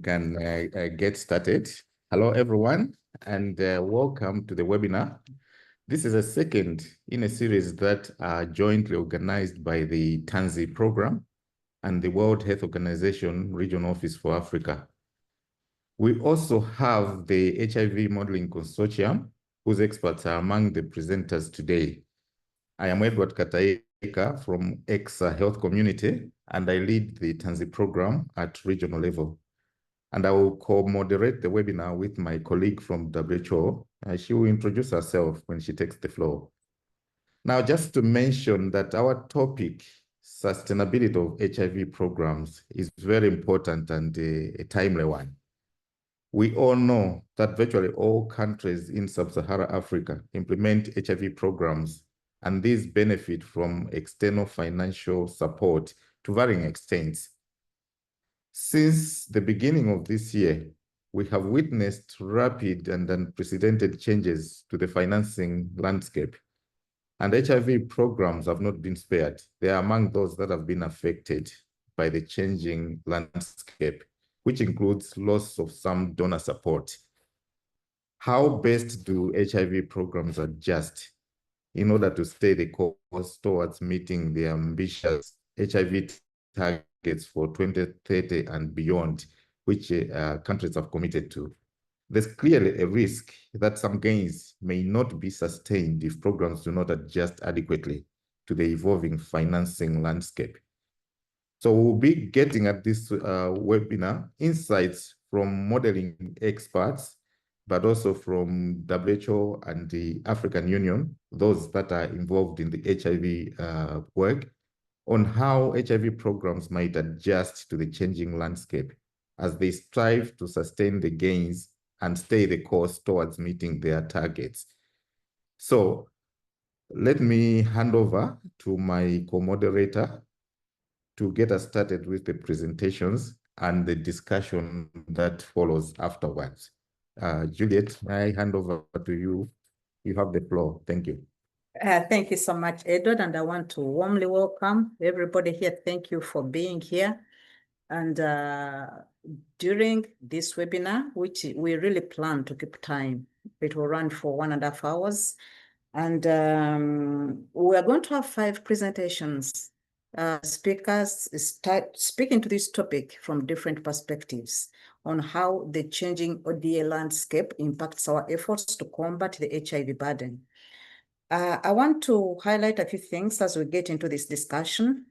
can get started. Hello, everyone, and welcome to the webinar. This is a second in a series that are jointly organized by the TANZI program and the World Health Organization Regional Office for Africa. We also have the HIV Modelling Consortium, whose experts are among the presenters today. I am Edward Kataika from ECSA-HC Community, and I lead the TANZI program at regional level. And I will co-moderate the webinar with my colleague from WHO. She will introduce herself when she takes the floor. Now, just to mention that our topic, sustainability of HIV programs, is very important and a timely one. We all know that virtually all countries in sub-Saharan Africa implement HIV programs, and these benefit from external financial support to varying extents. Since the beginning of this year, we have witnessed rapid and unprecedented changes to the financing landscape, and HIV programs have not been spared. They are among those that have been affected by the changing landscape, which includes loss of some donor support. How best do HIV programs adjust in order to stay the course towards meeting the ambitious HIV targets for 2030 and beyond, which countries have committed to? There's clearly a risk that some gains may not be sustained if programs do not adjust adequately to the evolving financing landscape. So we'll be getting at this webinar insights from modeling experts, but also from WHO and the African Union, those that are involved in the HIV work, on how HIV programs might adjust to the changing landscape as they strive to sustain the gains and stay the course towards meeting their targets. So let me hand over to my co-moderator to get us started with the presentations and the discussion that follows afterwards. Juliet, may I hand over to you? You have the floor. Thank you. Thank you so much, Edward, and I want to warmly welcome everybody here. Thank you for being here. And during this webinar, which we really plan to keep time, it will run for 1.5 hours. And we are going to have 5 presentations. Speakers start speaking to this topic from different perspectives on how the changing ODA landscape impacts our efforts to combat the HIV burden. I want to highlight a few things as we get into this discussion.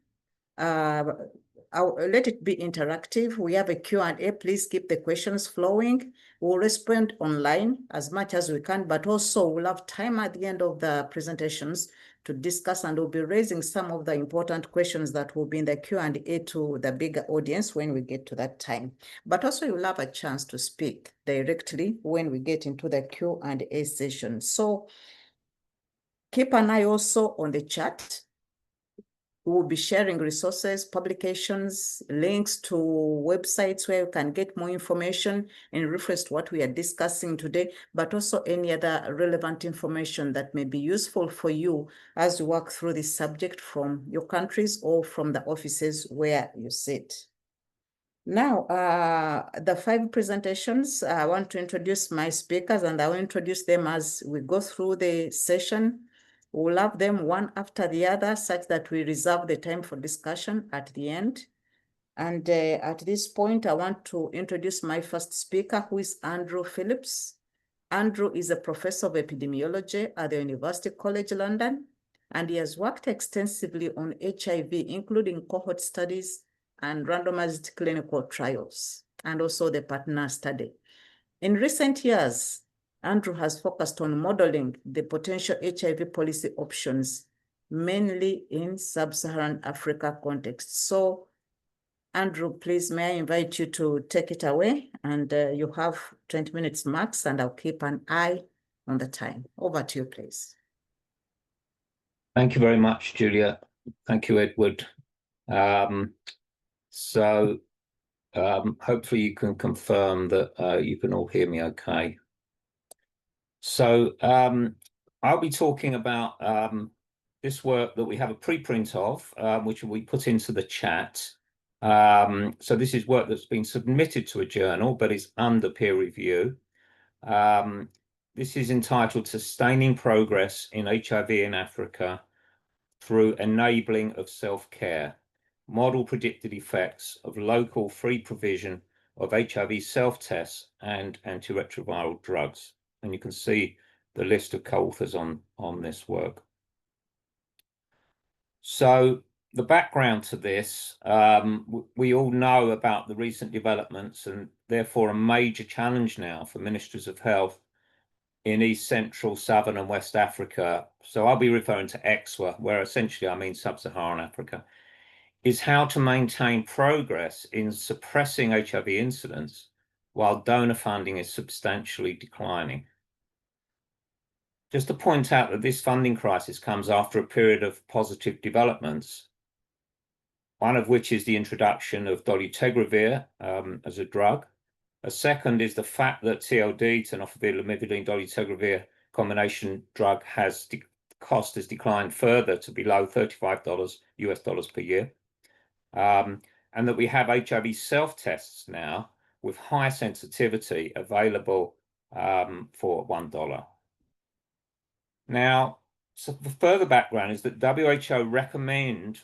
I'll let it be interactive. We have a Q&A. Please keep the questions flowing. We'll respond online as much as we can, but also we'll have time at the end of the presentations to discuss, and we'll be raising some of the important questions that will be in the Q&A to the bigger audience when we get to that time. But also you'll have a chance to speak directly when we get into the Q&A session. So keep an eye also on the chat. We'll be sharing resources, publications, links to websites where you can get more information in reference to what we are discussing today, but also any other relevant information that may be useful for you as you work through this subject from your countries or from the offices where you sit. Now, the 5 presentations, I want to introduce my speakers, and I will introduce them as we go through the session. We'll have them one after the other, such that we reserve the time for discussion at the end. And at this point, I want to introduce my first speaker, who is Andrew Phillips. Andrew is a professor of epidemiology at the University College London, and he has worked extensively on HIV, including cohort studies and randomized clinical trials, and also the partner study. In recent years, Andrew has focused on modeling the potential HIV policy options, mainly in sub-Saharan Africa context. So, Andrew, please, may I invite you to take it away? And you have 20 minutes max, and I'll keep an eye on the time. Over to you, please. Thank you very much, Juliet. Thank you, Edward. Hopefully you can confirm that you can all hear me okay. So I'll be talking about this work that we have a preprint of, which we put into the chat, So this is work that's been submitted to a journal, but it's under peer review. This is entitled Sustaining Progress in HIV in Africa through Enabling of Self-Care, Model Predicted Effects of Local Free Provision of HIV Self-Tests and Antiretroviral Drugs. And you can see the list of co-authors on this work. So the background to this, we all know about the recent developments and therefore a major challenge now for ministries of health in East, Central, Southern and West Africa. So I'll be referring to ECSA, where essentially I mean Sub-Saharan Africa, is how to maintain progress in suppressing HIV incidence while donor funding is substantially declining. Just to point out that this funding crisis comes after a period of positive developments, one of which is the introduction of dolutegravir as a drug. A second is the fact that TLD, tenofovir, lamivudine, dolutegravir combination drug cost has declined further to below $35 US per year. And that we have HIV self-tests now with high sensitivity available for $1. Now, so the further background is that WHO recommend,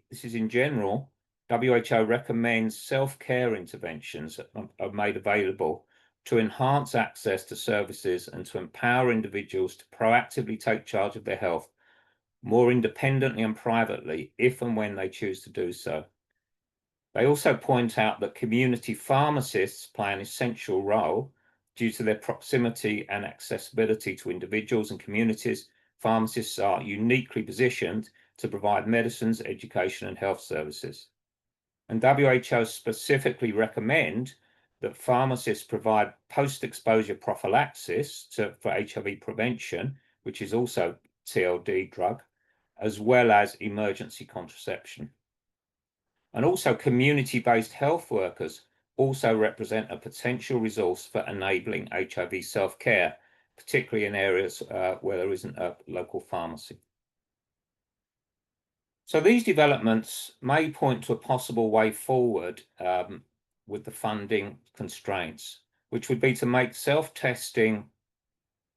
this is in general, WHO recommends self-care interventions that are made available to enhance access to services and to empower individuals to proactively take charge of their health more independently and privately if and when they choose to do so. They also point out that community pharmacists play an essential role due to their proximity and accessibility to individuals and communities. Pharmacists are uniquely positioned to provide medicines, education and health services. And WHO specifically recommend that pharmacists provide post-exposure prophylaxis for HIV prevention, which is also TLD drug, as well as emergency contraception. And also community-based health workers also represent a potential resource for enabling HIV self-care, particularly in areas where there isn't a local pharmacy. So these developments may point to a possible way forward with the funding constraints, which would be to make self-testing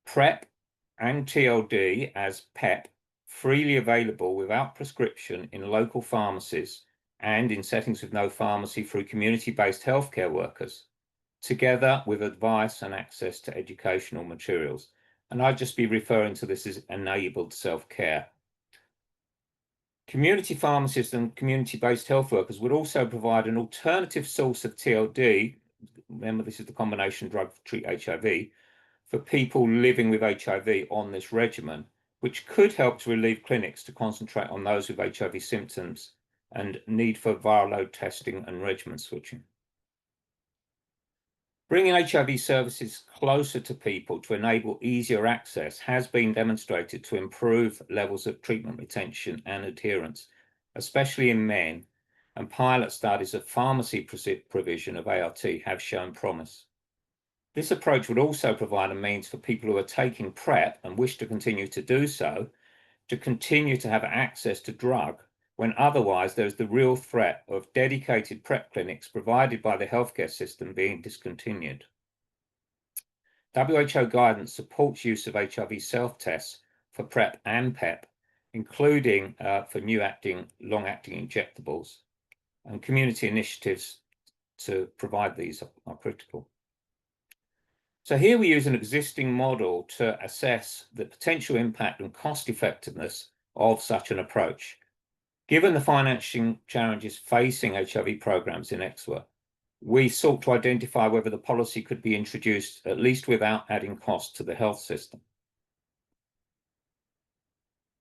PrEP and TLD as PEP freely available without prescription in local pharmacies and in settings with no pharmacy through community-based healthcare workers, together with advice and access to educational materials. And I'd just be referring to this as enabled self-care. Community pharmacists and community-based health workers would also provide an alternative source of TLD, remember this is the combination drug to treat HIV, for people living with HIV on this regimen, which could help to relieve clinics to concentrate on those with HIV symptoms and need for viral load testing and regimen switching. Bringing HIV services closer to people to enable easier access has been demonstrated to improve levels of treatment retention and adherence, especially in men, and pilot studies of pharmacy provision of ART have shown promise. This approach would also provide a means for people who are taking PrEP and wish to continue to do so, to continue to have access to drug when otherwise there is the real threat of dedicated PrEP clinics provided by the healthcare system being discontinued. WHO guidance supports use of HIV self-tests for PrEP and PEP, including for long-acting injectables, and community initiatives to provide these are critical. So here we use an existing model to assess the potential impact and cost effectiveness of such an approach. Given the financing challenges facing HIV programs in ECSA, we sought to identify whether the policy could be introduced, at least without adding cost to the health system.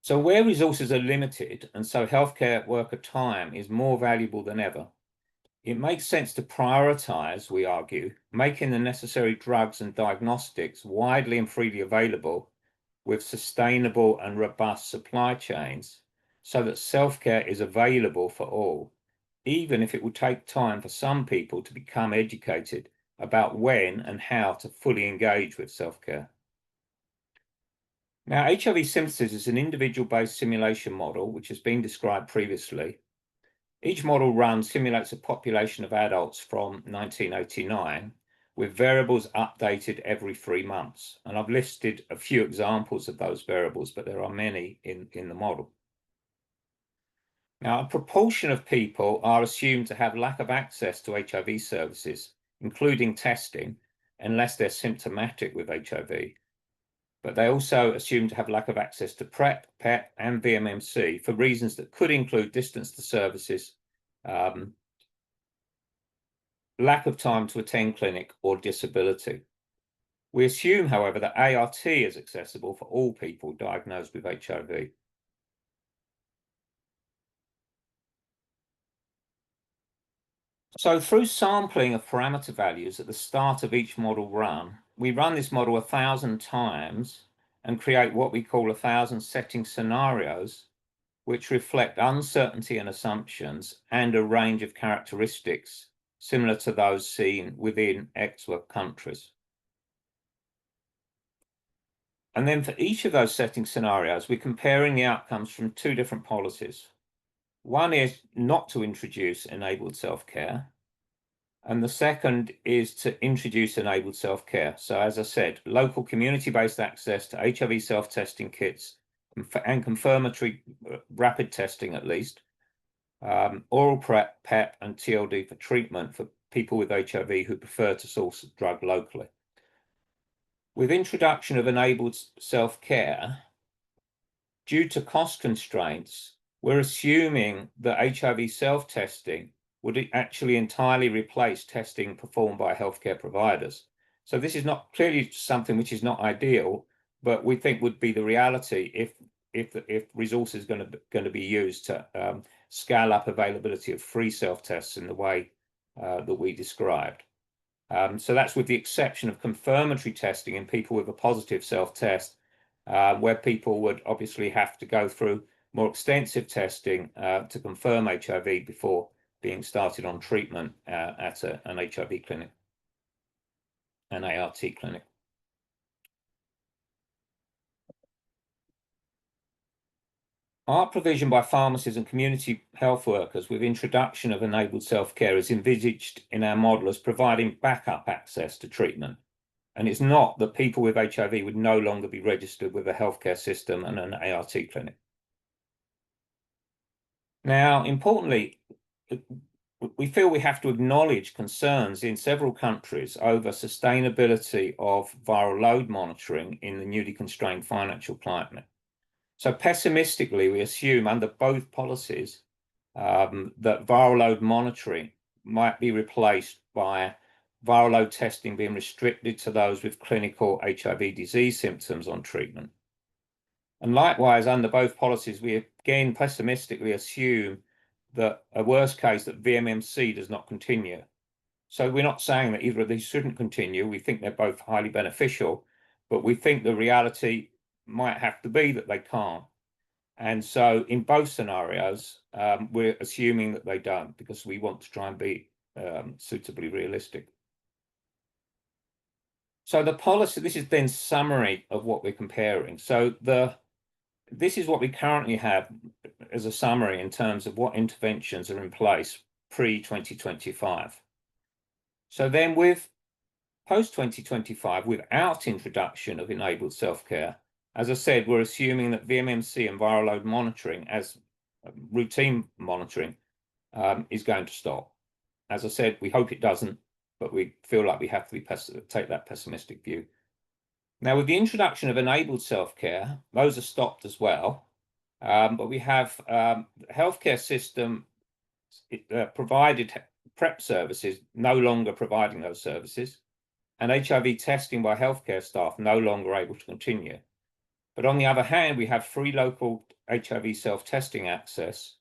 So where resources are limited, and so healthcare worker time is more valuable than ever, it makes sense to prioritize, we argue, making the necessary drugs and diagnostics widely and freely available with sustainable and robust supply chains, so that self-care is available for all, even if it will take time for some people to become educated about when and how to fully engage with self-care. Now, HIV Synthesis is an individual-based simulation model, which has been described previously. Each model run simulates a population of adults from 1989 with variables updated every 3 months. And I've listed a few examples of those variables, but there are many in the model. Now, a proportion of people are assumed to have lack of access to HIV services, including testing, unless they're symptomatic with HIV. But they also assume to have lack of access to PrEP, PEP, and VMMC for reasons that could include distance to services, lack of time to attend clinic, or disability. We assume, however, that ART is accessible for all people diagnosed with HIV. So through sampling of parameter values at the start of each model run, we run this model 1,000 times and create what we call 1,000 setting scenarios, which reflect uncertainty and assumptions and a range of characteristics similar to those seen within ECSA countries. And then for each of those setting scenarios, we're comparing the outcomes from 2 different policies. One is not to introduce enabled self-care, and the second is to introduce enabled self-care. So as I said, local community-based access to HIV self-testing kits and confirmatory rapid testing at least, oral PrEP, PEP, and TLD for treatment for people with HIV who prefer to source the drug locally. With introduction of enabled self-care, due to cost constraints, we're assuming that HIV self-testing would actually entirely replace testing performed by healthcare providers. So this is not clearly something which is not ideal, but we think would be the reality if resources are going to be used to scale up availability of free self-tests in the way that we described. So that's with the exception of confirmatory testing in people with a positive self-test, where people would obviously have to go through more extensive testing to confirm HIV before being started on treatment at an HIV clinic, an ART clinic. Our provision by pharmacists and community health workers with introduction of enabled self-care is envisaged in our model as providing backup access to treatment. And it's not that people with HIV would no longer be registered with a healthcare system and an ART clinic. Now, importantly, we feel we have to acknowledge concerns in several countries over sustainability of viral load monitoring in the newly constrained financial climate. So pessimistically, we assume under both policies that viral load monitoring might be replaced by viral load testing being restricted to those with clinical HIV disease symptoms on treatment. And likewise, under both policies, we again pessimistically assume that a worst case that VMMC does not continue. So we're not saying that either of these shouldn't continue. We think they're both highly beneficial, but we think the reality might have to be that they can't. And so in both scenarios, we're assuming that they don't because we want to try and be suitably realistic. So the policy, this is then summary of what we're comparing. So this is what we currently have as a summary in terms of what interventions are in place pre-2025. So then with post-2025, without introduction of enabled self-care, as I said, we're assuming that VMMC and viral load monitoring as routine monitoring is going to stop. As I said, we hope it doesn't, but we feel like we have to take that pessimistic view. Now, with the introduction of enabled self-care, those are stopped as well, but we have healthcare system provided PrEP services no longer providing those services, and HIV testing by healthcare staff no longer able to continue. But on the other hand, we have free local HIV self-testing access.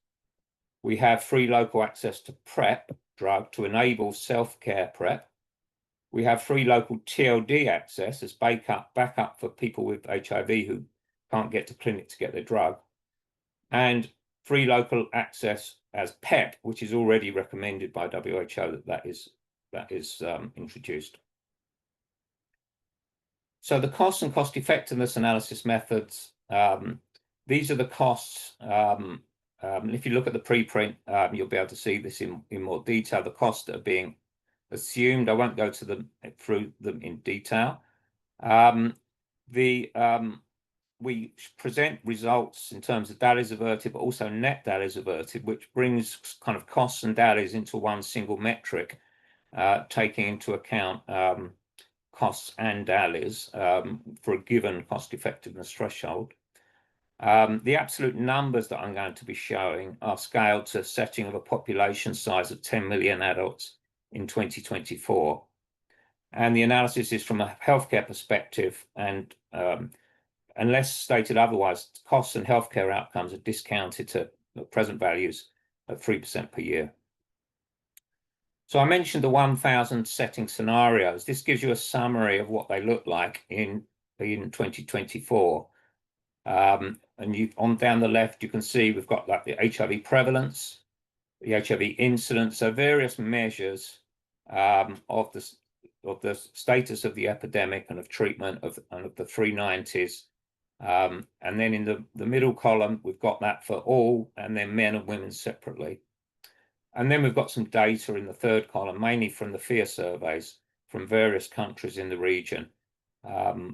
We have free local access to PrEP drug to enable self-care PrEP. We have free local TLD access as backup for people with HIV who can't get to clinic to get their drug. And free local access as PEP, which is already recommended by WHO that is introduced. So the cost and cost effectiveness analysis methods, these are the costs if you look at the preprint, you'll be able to see this in more detail. The costs that are being assumed, I won't go through them in detail. We present results in terms of DALYs averted, but also net DALYs averted, which brings kind of costs and DALYs into one single metric, taking into account costs and DALYs for a given cost effectiveness threshold. The absolute numbers that I'm going to be showing are scaled to a setting of a population size of 10 million adults in 2024. And the analysis is from a healthcare perspective, and unless stated otherwise, costs and healthcare outcomes are discounted to present values at 3% per year. So I mentioned the 1,000 setting scenarios. This gives you a summary of what they look like in 2024. And on down the left, you can see we've got like the HIV prevalence, the HIV incidence, so various measures of the status of the epidemic and of treatment and of the 390s. And then in the middle column, we've got that for all, and then men and women separately. And then we've got some data in the third column, mainly from the FEAR surveys from various countries in the region,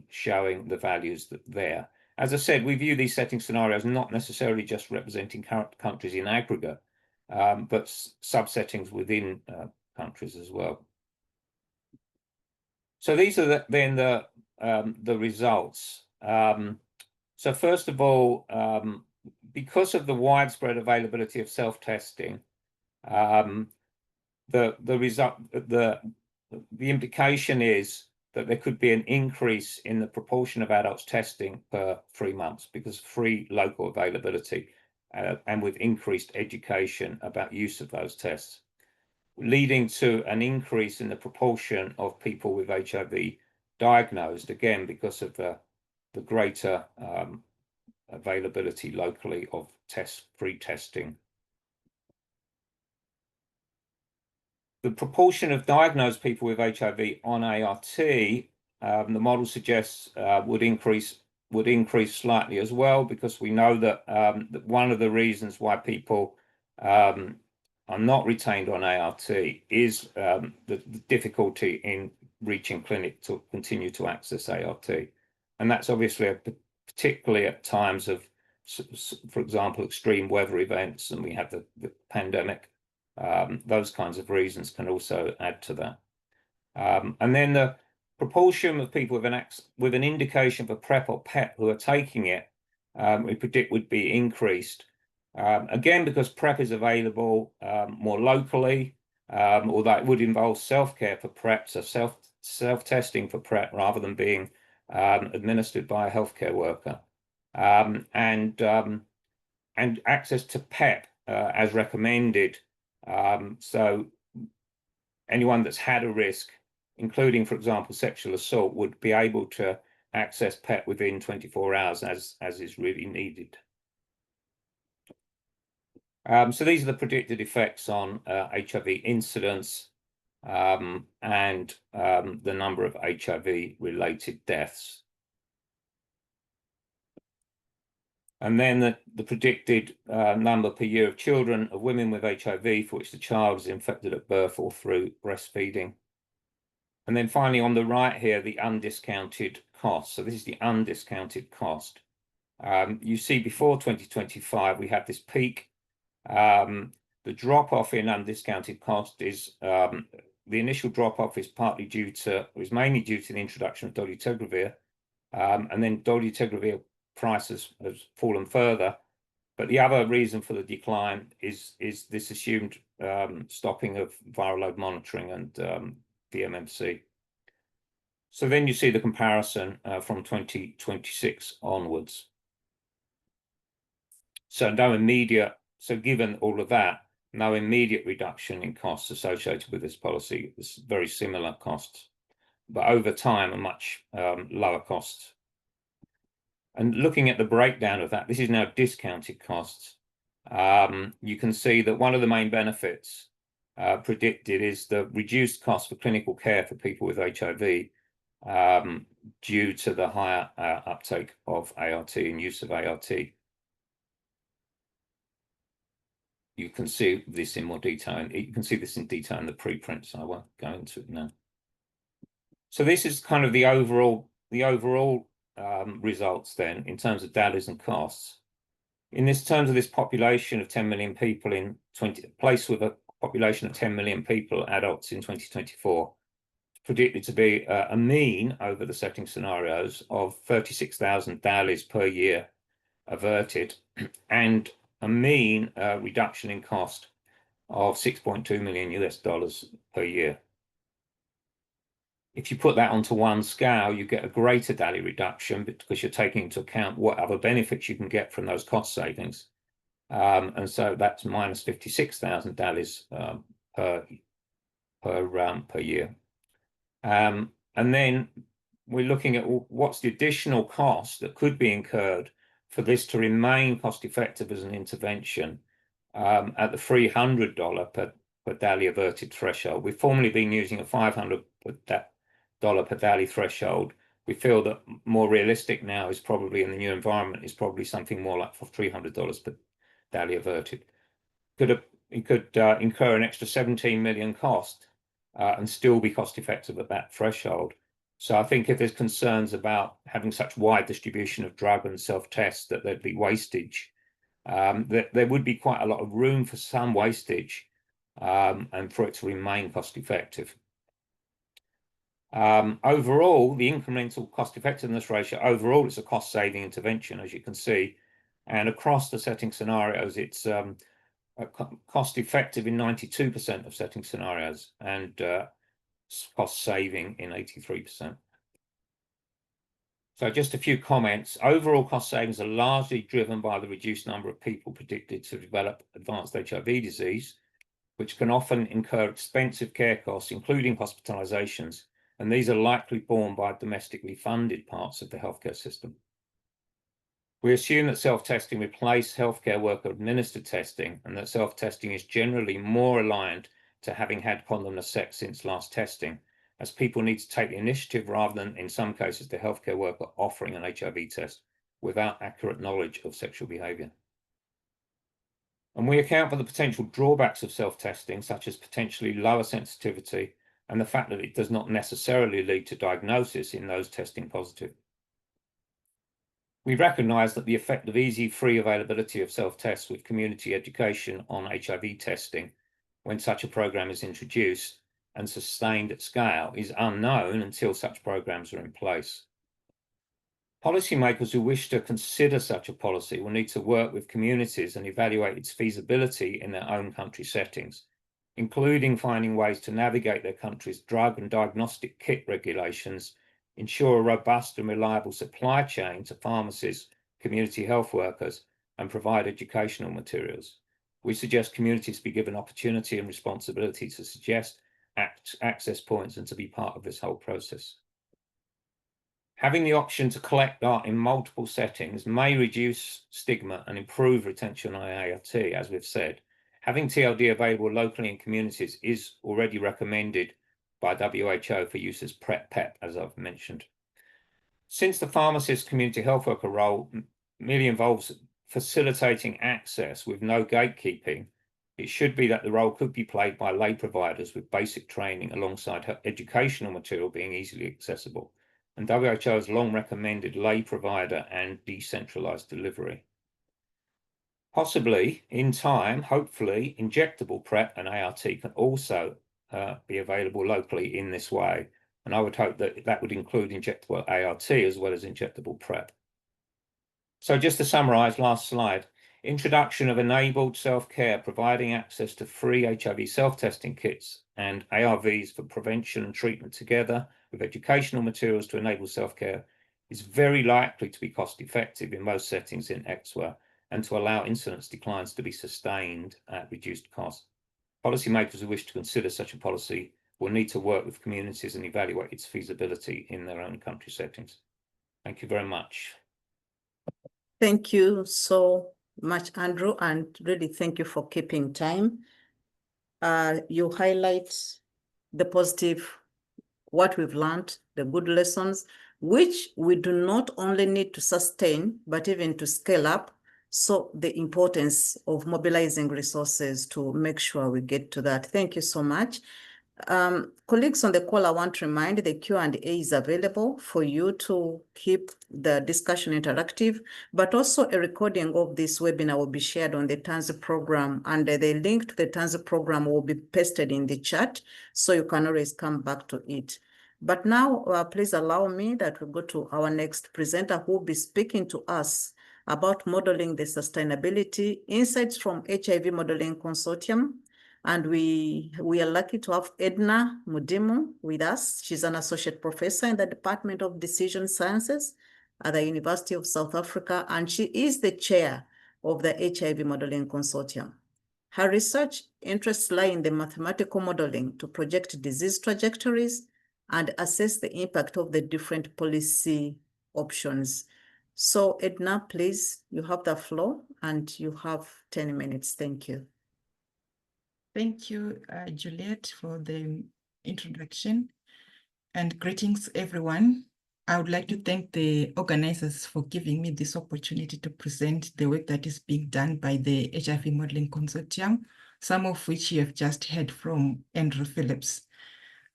showing the values there. As I said, we view these setting scenarios not necessarily just representing countries in aggregate, but subsettings within countries as well. So these are then the results. So first of all, because of the widespread availability of self-testing, the implication is that there could be an increase in the proportion of adults testing per 3 months because of free local availability and with increased education about use of those tests, leading to an increase in the proportion of people with HIV diagnosed, again, because of the greater availability locally of free testing. The proportion of diagnosed people with HIV on ART, the model suggests would increase slightly as well, because we know that one of the reasons why people are not retained on ART is the difficulty in reaching clinic to continue to access ART. And that's obviously particularly at times of, for example, extreme weather events, and we have the pandemic. Those kinds of reasons can also add to that. And then the proportion of people with an indication for PrEP or PEP who are taking it, we predict would be increased. Again, because PrEP is available more locally, although it would involve self-care for PrEP, so self-testing for PrEP rather than being administered by a healthcare worker, and access to PEP as recommended. So anyone that's had a risk, including, for example, sexual assault, would be able to access PEP within 24 hours as is really needed. So these are the predicted effects on HIV incidence and the number of HIV-related deaths. And then the predicted number per year of children, of women with HIV for which the child is infected at birth or through breastfeeding. And then finally on the right here, the undiscounted cost. So this is the undiscounted cost. You see before 2025, we had this peak. The drop-off in undiscounted cost is, the initial drop-off is mainly due to the introduction of dolutegravir, and then dolutegravir prices has fallen further. But the other reason for the decline is this assumed stopping of viral load monitoring and VMMC. So then you see the comparison from 2026 onwards. So given all of that, no immediate reduction in costs associated with this policy. It's very similar costs, but over time, a much lower cost. And looking at the breakdown of that, this is now discounted costs. You can see that one of the main benefits predicted is the reduced cost for clinical care for people with HIV due to the higher uptake of ART and use of ART. you can see this in more detail. You can see this in detail in the preprint, so I won't go into it now. So this is kind of the overall results then in terms of DALYs and costs. In terms of this population of 10 million people placed with a population of 10 million people, adults in 2024, predicted to be a mean over the setting scenarios of 36,000 DALYs per year averted, and a mean reduction in cost of $6.2 million per year. If you put that onto one scale, you get a greater DALY reduction because you're taking into account what other benefits you can get from those cost savings. And so that's minus 56,000 DALYs per year. And then we're looking at what's the additional cost that could be incurred for this to remain cost effective as an intervention at the $300 per DALY averted threshold. We've formerly been using a $500 per DALY threshold. We feel that more realistic now is probably in the new environment is probably something more like for $300 per DALY averted. It could incur an extra 17 million cost and still be cost effective at that threshold. So I think if there's concerns about having such wide distribution of drug and self-tests that there'd be wastage, there would be quite a lot of room for some wastage and for it to remain cost effective. Overall, the incremental cost effectiveness ratio, overall, it's a cost saving intervention, as you can see. And across the setting scenarios, it's cost effective in 92% of setting scenarios and cost saving in 83%. So just a few comments. Overall cost savings are largely driven by the reduced number of people predicted to develop advanced HIV disease, which can often incur expensive care costs, including hospitalizations, and these are likely borne by domestically funded parts of the healthcare system. We assume that self-testing replaces healthcare worker-administered testing and that self-testing is generally more aligned to having had condom sex since last testing, as people need to take the initiative rather than, in some cases, the healthcare worker offering an HIV test without accurate knowledge of sexual behavior. And we account for the potential drawbacks of self-testing, such as potentially lower sensitivity and the fact that it does not necessarily lead to diagnosis in those testing positive. We recognise that the effect of easy, free availability of self-tests with community education on HIV testing when such a programme is introduced and sustained at scale is unknown until such programmes are in place. Policymakers who wish to consider such a policy will need to work with communities and evaluate its feasibility in their own country settings, including finding ways to navigate their country's drug and diagnostic kit regulations, ensure a robust and reliable supply chain to pharmacists, community health workers, and provide educational materials. We suggest communities be given opportunity and responsibility to suggest access points and to be part of this whole process. Having the option to collect data in multiple settings may reduce stigma and improve retention on ART, as we've said. Having TLD available locally in communities is already recommended by WHO for use as PEP, as I've mentioned. Since the pharmacist community health worker role merely involves facilitating access with no gatekeeping, it should be that the role could be played by lay providers with basic training alongside educational material being easily accessible. And WHO has long recommended lay provider and decentralized delivery. Possibly, in time, hopefully, injectable PrEP and ART can also be available locally in this way. And I would hope that that would include injectable ART as well as injectable PrEP. So just to summarize, last slide, introduction of enabled self-care, providing access to free HIV self-testing kits and ARVs for prevention and treatment together with educational materials to enable self-care is very likely to be cost effective in most settings in ECSA and to allow incidence declines to be sustained at reduced cost. Policymakers who wish to consider such a policy will need to work with communities and evaluate its feasibility in their own country settings. Thank you very much. Thank you so much, Andrew, and really thank you for keeping time. You highlight the positive, what we've learned, the good lessons, which we do not only need to sustain, but even to scale up So the importance of mobilizing resources to make sure we get to that. Thank you so much. Colleagues on the call, I want to remind the Q&A is available for you to keep the discussion interactive, but also a recording of this webinar will be shared on the TANZI program, and the link to the TANZI program will be pasted in the chat, so you can always come back to it. But now, please allow me that we go to our next presenter who will be speaking to us about modeling the sustainability insights from HIV Modelling Consortium. And we are lucky to have Edna Mudimu with us. She's an associate professor in the Department of Decision Sciences at the University of South Africa, and she is the chair of the HIV Modelling Consortium. Her research interests lie in the mathematical modeling to project disease trajectories and assess the impact of the different policy options. So Edna, please, you have the floor and you have 10 minutes. Thank you. Thank you, Juliet, for the introduction, and greetings, everyone. I would like to thank the organizers for giving me this opportunity to present the work that is being done by the HIV Modelling Consortium, some of which you have just heard from Andrew Phillips.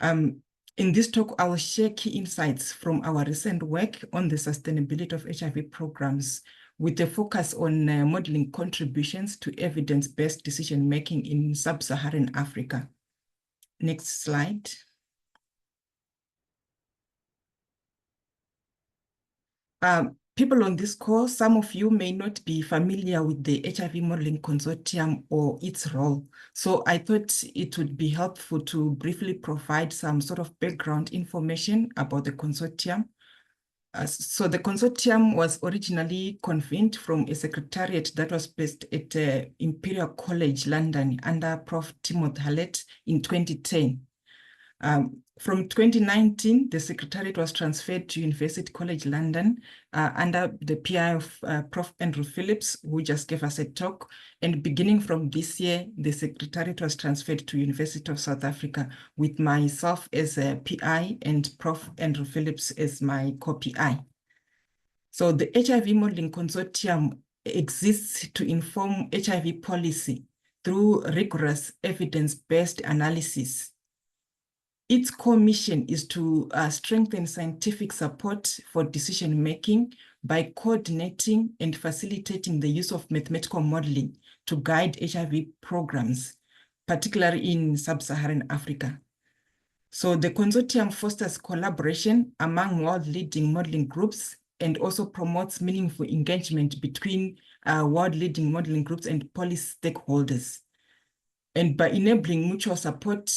In this talk, I will share key insights from our recent work on the sustainability of HIV programs, with a focus on modeling contributions to evidence-based decision-making in sub-Saharan Africa. Next slide. People on this call, some of you may not be familiar with the HIV Modelling Consortium or its role. So I thought it would be helpful to briefly provide some sort of background information about the consortium. So the consortium was originally convened from a secretariat that was based at Imperial College London under Prof. Timothy Hallett in 2010. From 2019, the secretariat was transferred to University College London under the PI of Prof. Andrew Phillips, who just gave us a talk. And beginning from this year, the secretariat was transferred to University of South Africa with myself as a PI and Prof. Andrew Phillips as my co-PI. So the HIV Modelling Consortium exists to inform HIV policy through rigorous evidence-based analysis. Its core mission is to strengthen scientific support for decision-making by coordinating and facilitating the use of mathematical modeling to guide HIV programs, particularly in sub-Saharan Africa. So the consortium fosters collaboration among world-leading modeling groups and also promotes meaningful engagement between world-leading modeling groups and policy stakeholders. And by enabling mutual support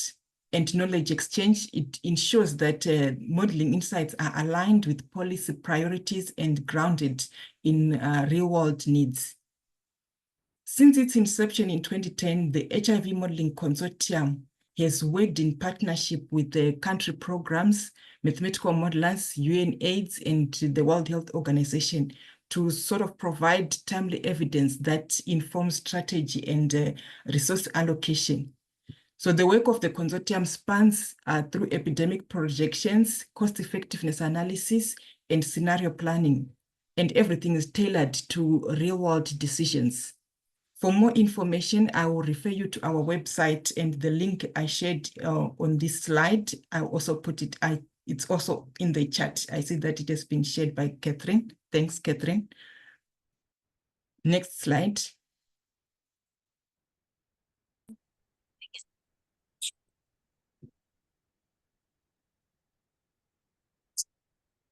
and knowledge exchange, it ensures that modeling insights are aligned with policy priorities and grounded in real-world needs. Since its inception in 2010, the HIV Modelling Consortium has worked in partnership with the country programs, mathematical modelers, UNAIDS, and the World Health Organization to sort of provide timely evidence that informs strategy and resource allocation. So the work of the consortium spans through epidemic projections, cost-effectiveness analysis, and scenario planning, and everything is tailored to real-world decisions. For more information, I will refer you to our website, and the link I shared on this slide, I also put it, it's also in the chat. I see that it has been shared by Catherine. Thanks, Catherine. Next slide.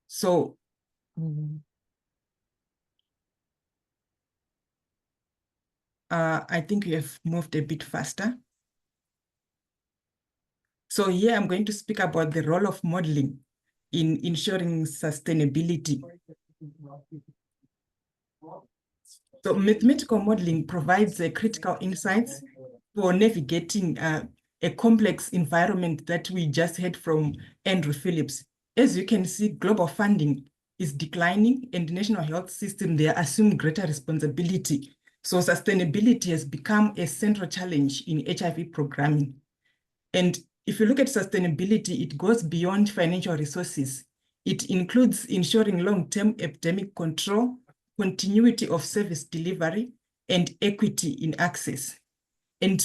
So, I think we have moved a bit faster. So here I'm going to speak about the role of modeling in ensuring sustainability. So mathematical modeling provides critical insights for navigating a complex environment that we just heard from Andrew Phillips. As you can see, global funding is declining and the national health system, they assume greater responsibility. So sustainability has become a central challenge in HIV programming. And if you look at sustainability, it goes beyond financial resources. It includes ensuring long-term epidemic control, continuity of service delivery, and equity in access. And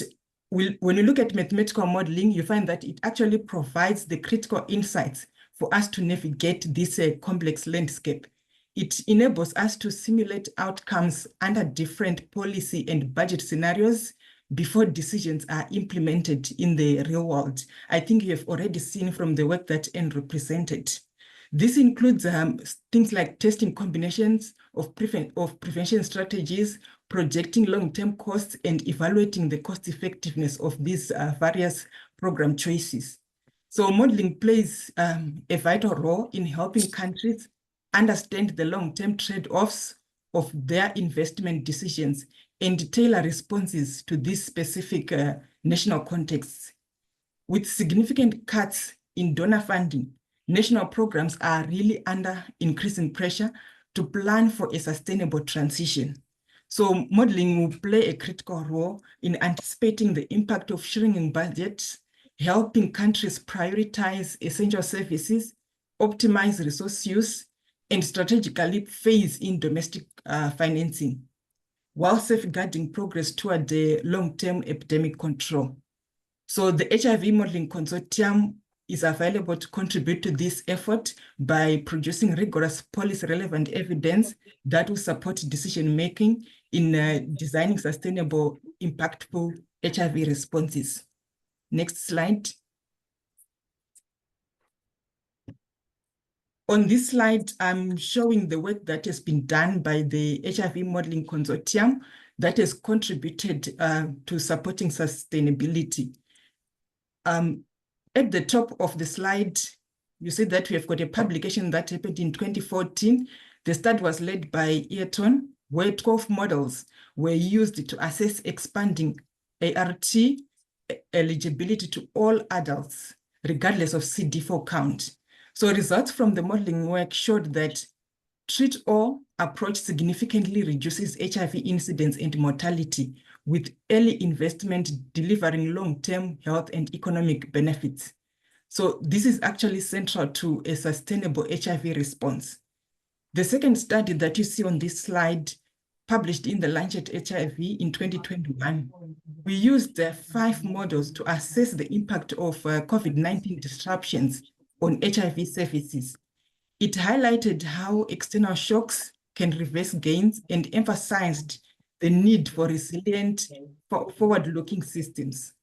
when you look at mathematical modeling, you find that it actually provides the critical insights for us to navigate this complex landscape. It enables us to simulate outcomes under different policy and budget scenarios before decisions are implemented in the real world. I think you have already seen from the work that Andrew presented. This includes things like testing combinations of prevention strategies, projecting long-term costs, and evaluating the cost effectiveness of these various program choices. So modeling plays a vital role in helping countries understand the long-term trade-offs of their investment decisions and tailor responses to these specific national contexts. With significant cuts in donor funding, national programs are really under increasing pressure to plan for a sustainable transition. So modeling will play a critical role in anticipating the impact of shrinking budgets, helping countries prioritize essential services, optimize resource use, and strategically phase in domestic financing, while safeguarding progress toward the long-term epidemic control. So the HIV Modelling Consortium is available to contribute to this effort by producing rigorous policy-relevant evidence that will support decision-making in designing sustainable, impactful HIV responses. Next slide. On this slide, I'm showing the work that has been done by the HIV Modelling Consortium that has contributed to supporting sustainability. At the top of the slide, you see that we have got a publication that happened in 2014. The study was led by Eaton, where 12 models were used to assess expanding ART eligibility to all adults, regardless of CD4 count. So results from the modeling work showed that treat all approach significantly reduces HIV incidence and mortality, with early investment delivering long-term health and economic benefits. So this is actually central to a sustainable HIV response. The second study that you see on this slide, published in the Lancet HIV in 2021, we used 5 models to assess the impact of COVID-19 disruptions on HIV services. It highlighted how external shocks can reverse gains and emphasized the need for resilient, forward-looking systems.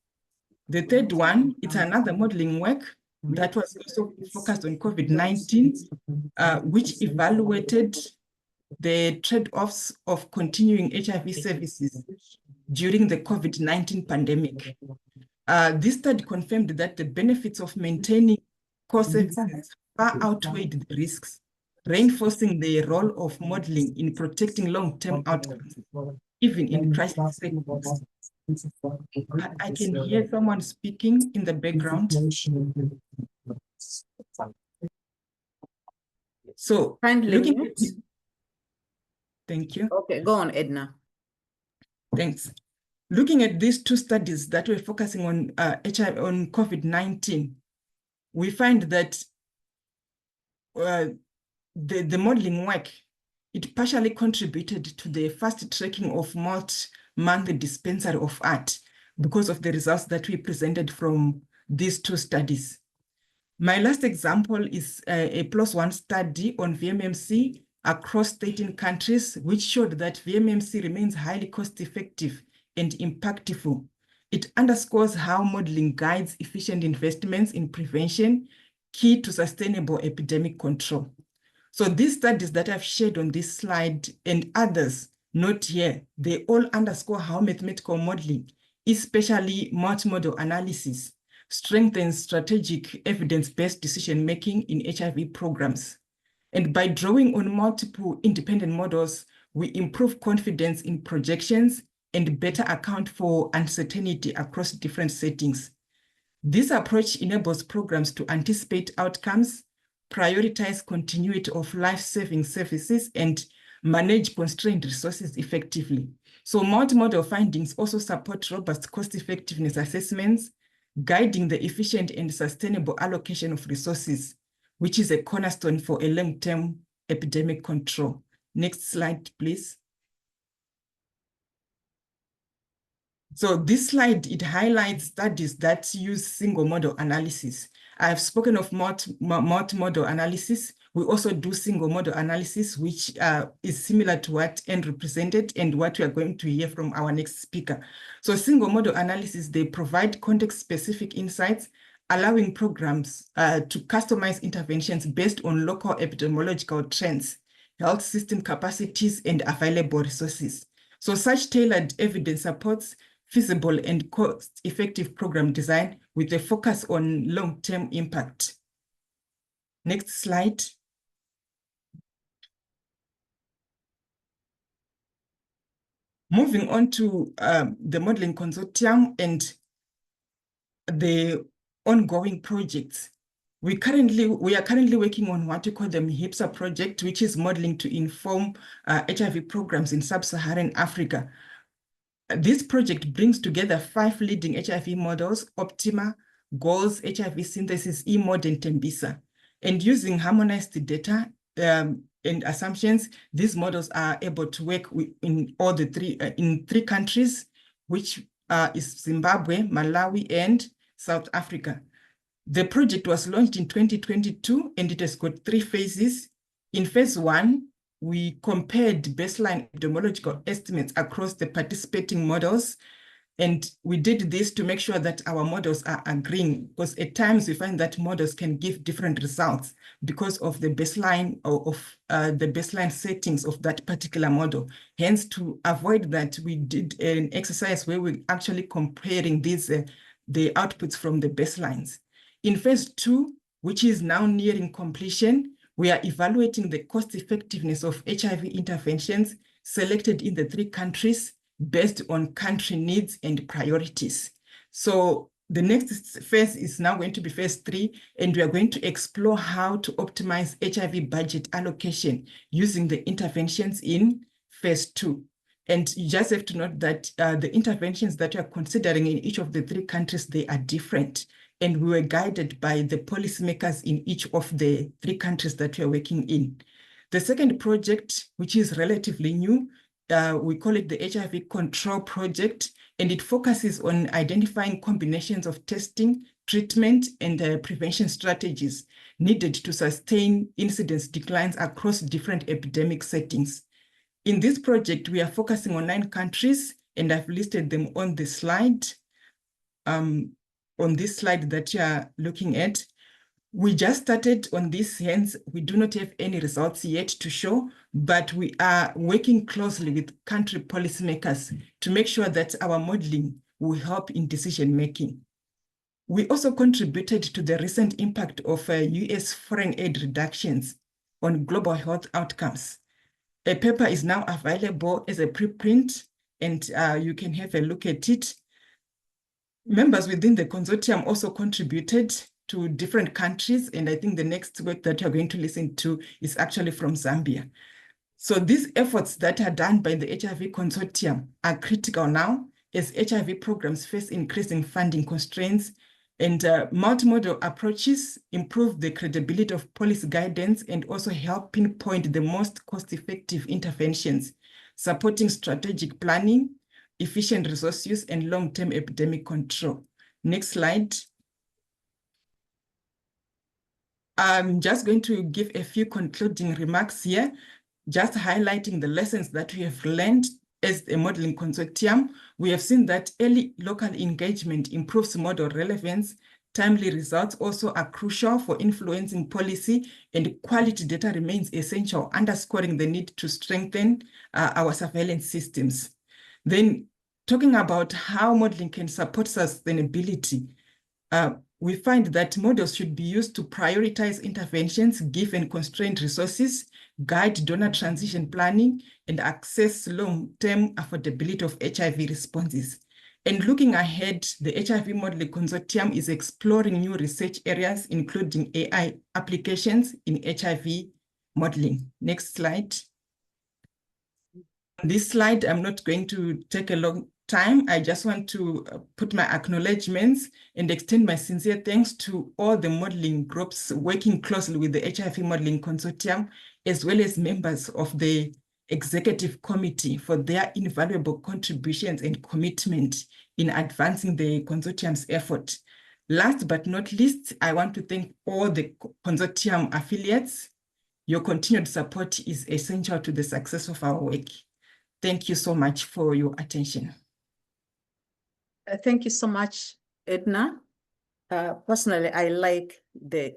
The third one, it's another modeling work that was also focused on COVID-19, which evaluated the trade-offs of continuing HIV services during the COVID-19 pandemic. This study confirmed that the benefits of maintaining core services far outweighed the risks, reinforcing the role of modeling in protecting long-term outcomes, even in crisis settings. I can hear someone speaking in the background. So, looking at, thank you. Okay, go on, Edna. Thanks. Looking at these 2 studies that we're focusing on HIV, on COVID-19, we find that the modeling work, it partially contributed to the fast tracking of multi-month dispensary of ART because of the results that we presented from these 2 studies. My last example is a +1 study on VMMC across 13 countries, which showed that VMMC remains highly cost-effective and impactful. It underscores how modeling guides efficient investments in prevention, key to sustainable epidemic control. So these studies that I've shared on this slide and others not here, they all underscore how mathematical modeling, especially multimodal analysis, strengthens strategic evidence-based decision-making in HIV programs. And by drawing on multiple independent models, we improve confidence in projections and better account for uncertainty across different settings. This approach enables programs to anticipate outcomes, prioritize continuity of life-saving services, and manage constrained resources effectively. So multimodal findings also support robust cost-effectiveness assessments, guiding the efficient and sustainable allocation of resources, which is a cornerstone for a long-term epidemic control. Next slide, please. So this slide, it highlights studies that use single model analysis. I've spoken of multi-model analysis. We also do single model analysis, which is similar to what Andrew presented and what we are going to hear from our next speaker. So single model analysis, they provide context-specific insights, allowing programs to customize interventions based on local epidemiological trends, health system capacities, and available resources. So such tailored evidence supports feasible and cost-effective program design with a focus on long-term impact. Next slide. Moving on to the Modelling Consortium and the ongoing projects. We are currently working on what we call the HIPSA project, which is modeling to inform HIV programs in sub-Saharan Africa. This project brings together 5 leading HIV models: Optima, Goals, HIV Synthesis, eMod, and Tembisa. And using harmonized data and assumptions, these models are able to work in all the three countries, which is Zimbabwe, Malawi, and South Africa. The project was launched in 2022, and it has got 3 phases. In phase 1, we compared baseline epidemiological estimates across the participating models. And we did this to make sure that our models are agreeing, because at times we find that models can give different results because of the baseline the baseline settings of that particular model. Hence, to avoid that, we did an exercise where we're actually comparing these the outputs from the baselines. In phase 2, which is now nearing completion, we are evaluating the cost effectiveness of HIV interventions selected in the 3 countries based on country needs and priorities. So the next phase is now going to be phase 3, and we are going to explore how to optimize HIV budget allocation using the interventions in phase 2. And you just have to note that the interventions that we are considering in each of the 3 countries, they are different. And we were guided by the policymakers in each of the 3 countries that we are working in. The second project, which is relatively new, we call it the HIV Control Project, and it focuses on identifying combinations of testing, treatment, and prevention strategies needed to sustain incidence declines across different epidemic settings. In this project, we are focusing on 9 countries, and I've listed them on the slide. On this slide that you are looking at. We just started on this, hence we do not have any results yet to show, but we are working closely with country policymakers to make sure that our modeling will help in decision-making. We also contributed to the recent impact of US foreign aid reductions on global health outcomes. A paper is now available as a preprint, and you can have a look at it. Members within the consortium also contributed to different countries, and I think the next work that you're going to listen to is actually from Zambia. So these efforts that are done by the HIV Consortium are critical now as HIV programs face increasing funding constraints, and multimodal approaches improve the credibility of policy guidance and also help pinpoint the most cost-effective interventions, supporting strategic planning, efficient resource use, and long-term epidemic control. Next slide. I'm just going to give a few concluding remarks here, just highlighting the lessons that we have learned as a modeling consortium. We have seen that early local engagement improves model relevance. Timely results also are crucial for influencing policy, and quality data remains essential, underscoring the need to strengthen our surveillance systems. Then, talking about how modeling can support sustainability, we find that models should be used to prioritize interventions given constrained resources, guide donor transition planning, and access long-term affordability of HIV responses. And looking ahead, the HIV Modelling Consortium is exploring new research areas, including AI applications in HIV modeling. Next slide. This slide, I'm not going to take a long time. I just want to put my acknowledgements and extend my sincere thanks to all the modeling groups working closely with the HIV Modelling Consortium, as well as members of the Executive Committee for their invaluable contributions and commitment in advancing the consortium's effort. Last but not least, I want to thank all the consortium affiliates. Your continued support is essential to the success of our work. Thank you so much for your attention. Thank you so much, Edna. Personally, I like the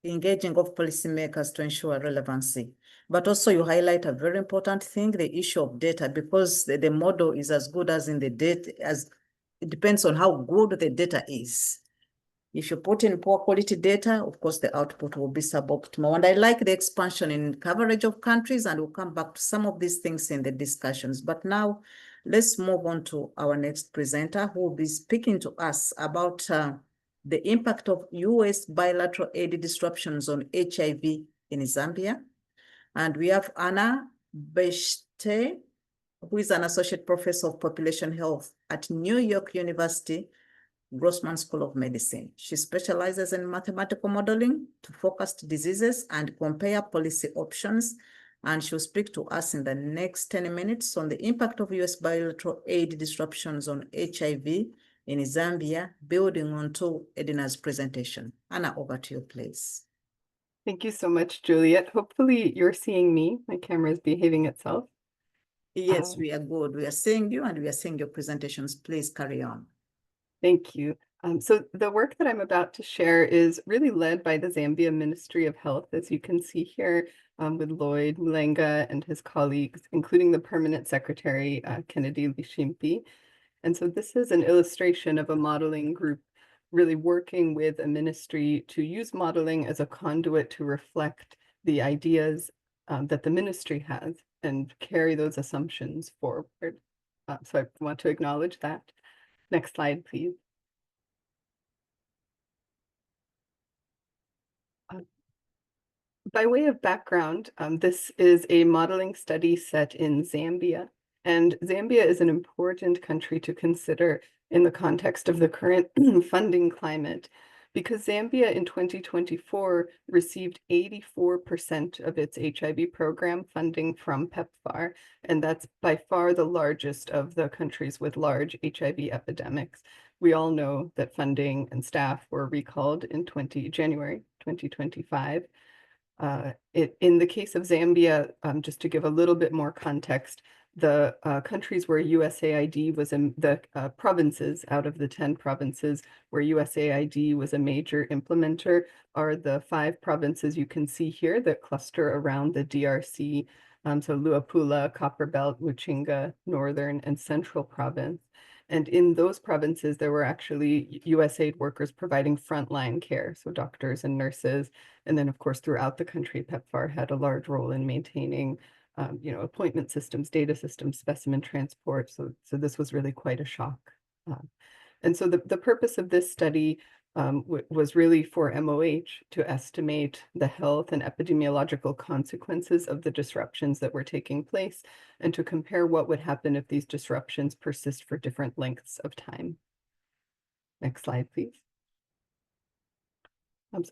engaging of policymakers to ensure relevancy. But also you highlight a very important thing, the issue of data, because the model is as good as in the data, as it depends on how good the data is. If you put in poor quality data, of course, the output will be suboptimal. And I like the expansion in coverage of countries, and we'll come back to some of these things in the discussions. But now let's move on to our next presenter, who will be speaking to us about the impact of US bilateral aid disruptions on HIV in Zambia. And we have Anna Beshte, who is an associate professor of population health at New York University Grossman School of Medicine. She specializes in mathematical modeling to focused diseases and compare policy options. And she'll speak to us in the next 10 minutes on the impact of US bilateral aid disruptions on HIV in Zambia, building on to Edna's presentation. Anna, over to you, please. Thank you so much, Juliet. Hopefully you're seeing me. My camera is behaving itself. Yes, we are good. We are seeing you and we are seeing your presentations. Please carry on. Thank you. So the work that I'm about to share is really led by the Zambia Ministry of Health, as you can see here, with Lloyd Mulenga and his colleagues, including the Permanent Secretary, Kennedy Lishimpi. And so this is an illustration of a modeling group really working with a ministry to use modeling as a conduit to reflect the ideas that the ministry has and carry those assumptions forward. So I want to acknowledge that. Next slide, please. By way of background, this is a modeling study set in Zambia. And Zambia is an important country to consider in the context of the current funding climate, because Zambia in 2024 received 84% of its HIV program funding from PEPFAR, and that's by far the largest of the countries with large HIV epidemics. We all know that funding and staff were recalled in January 2025. In the case of Zambia, just to give a little bit more context, the countries where USAID was in the provinces out of the 10 provinces where USAID was a major implementer are the 5 provinces you can see here that cluster around the DRC. So Luapula, Copperbelt, Muchinga, Northern, and Central Province. And in those provinces, there were actually USAID workers providing frontline care, so doctors and nurses. And then, of course, throughout the country, PEPFAR had a large role in maintaining appointment systems, data systems, specimen transport. So this was really quite a shock. And so the purpose of this study was really for MOH to estimate the health and epidemiological consequences of the disruptions that were taking place and to compare what would happen if these disruptions persist for different lengths of time. Next slide, please.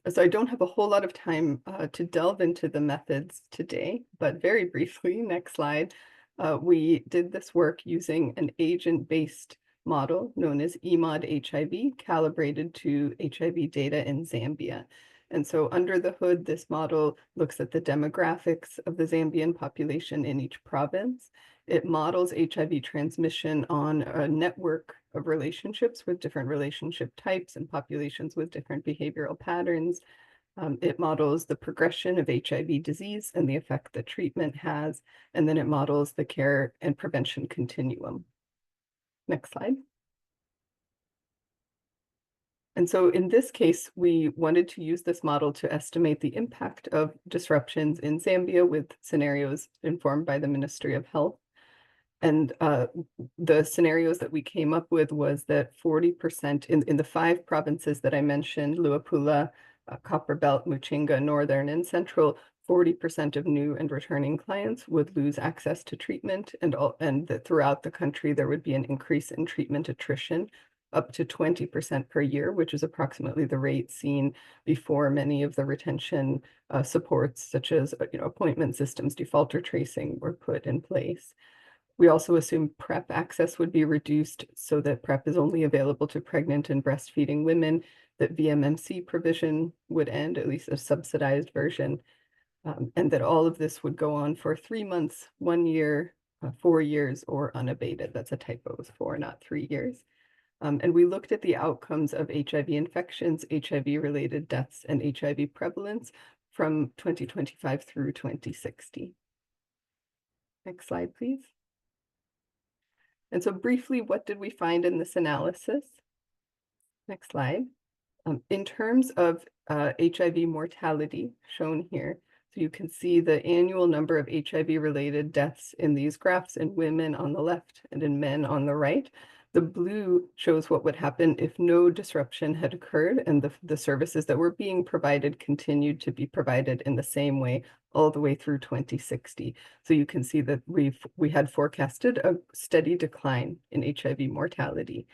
So I don't have a whole lot of time to delve into the methods today, but very briefly, next slide, we did this work using an agent-based model known as eMod-HIV, calibrated to HIV data in Zambia. And so under the hood, this model looks at the demographics of the Zambian population in each province. It models HIV transmission on a network of relationships with different relationship types and populations with different behavioral patterns. It models the progression of HIV disease and the effect that treatment has, and then it models the care and prevention continuum. Next slide. And so in this case, we wanted to use this model to estimate the impact of disruptions in Zambia with scenarios informed by the Ministry of Health. And the scenarios that we came up with was that 40% in the 5 provinces that I mentioned, Luapula, Copperbelt, Muchinga, Northern, and Central, 40% of new and returning clients would lose access to treatment, and that throughout the country there would be an increase in treatment attrition up to 20% per year, which is approximately the rate seen before many of the retention supports, such as appointment systems, defaulter tracing, were put in place. We also assume PrEP access would be reduced so that PrEP is only available to pregnant and breastfeeding women, that VMMC provision would end, at least a subsidized version, and that all of this would go on for 3 months, 1 year, 4 years, or unabated. That's a typo, it's 4, not 3 years. And we looked at the outcomes of HIV infections, HIV-related deaths, and HIV prevalence from 2025 through 2060. Next slide, please. And so briefly, what did we find in this analysis? Next slide. In terms of HIV mortality, shown here, so you can see the annual number of HIV-related deaths in these graphs in women on the left and in men on the right. The blue shows what would happen if no disruption had occurred and the services that were being provided continued to be provided in the same way all the way through 2060. So you can see that we had forecasted a steady decline in HIV mortality.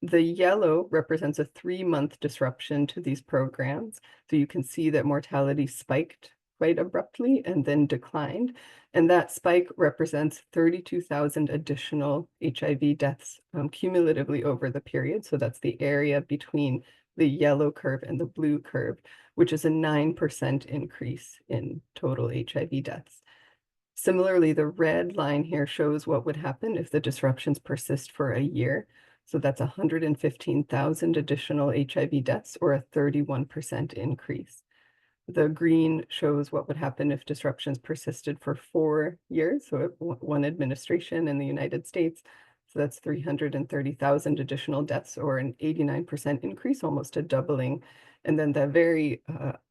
The yellow represents a 3-month disruption to these programs. So you can see that mortality spiked quite abruptly and then declined. And that spike represents 32,000 additional HIV deaths cumulatively over the period. So that's the area between the yellow curve and the blue curve, which is a 9% increase in total HIV deaths. Similarly, the red line here shows what would happen if the disruptions persist for a year. So that's 115,000 additional HIV deaths, or a 31% increase. The green shows what would happen if disruptions persisted for 4 years, so one administration in the United States. So that's 330,000 additional deaths, or an 89% increase, almost a doubling. And then the very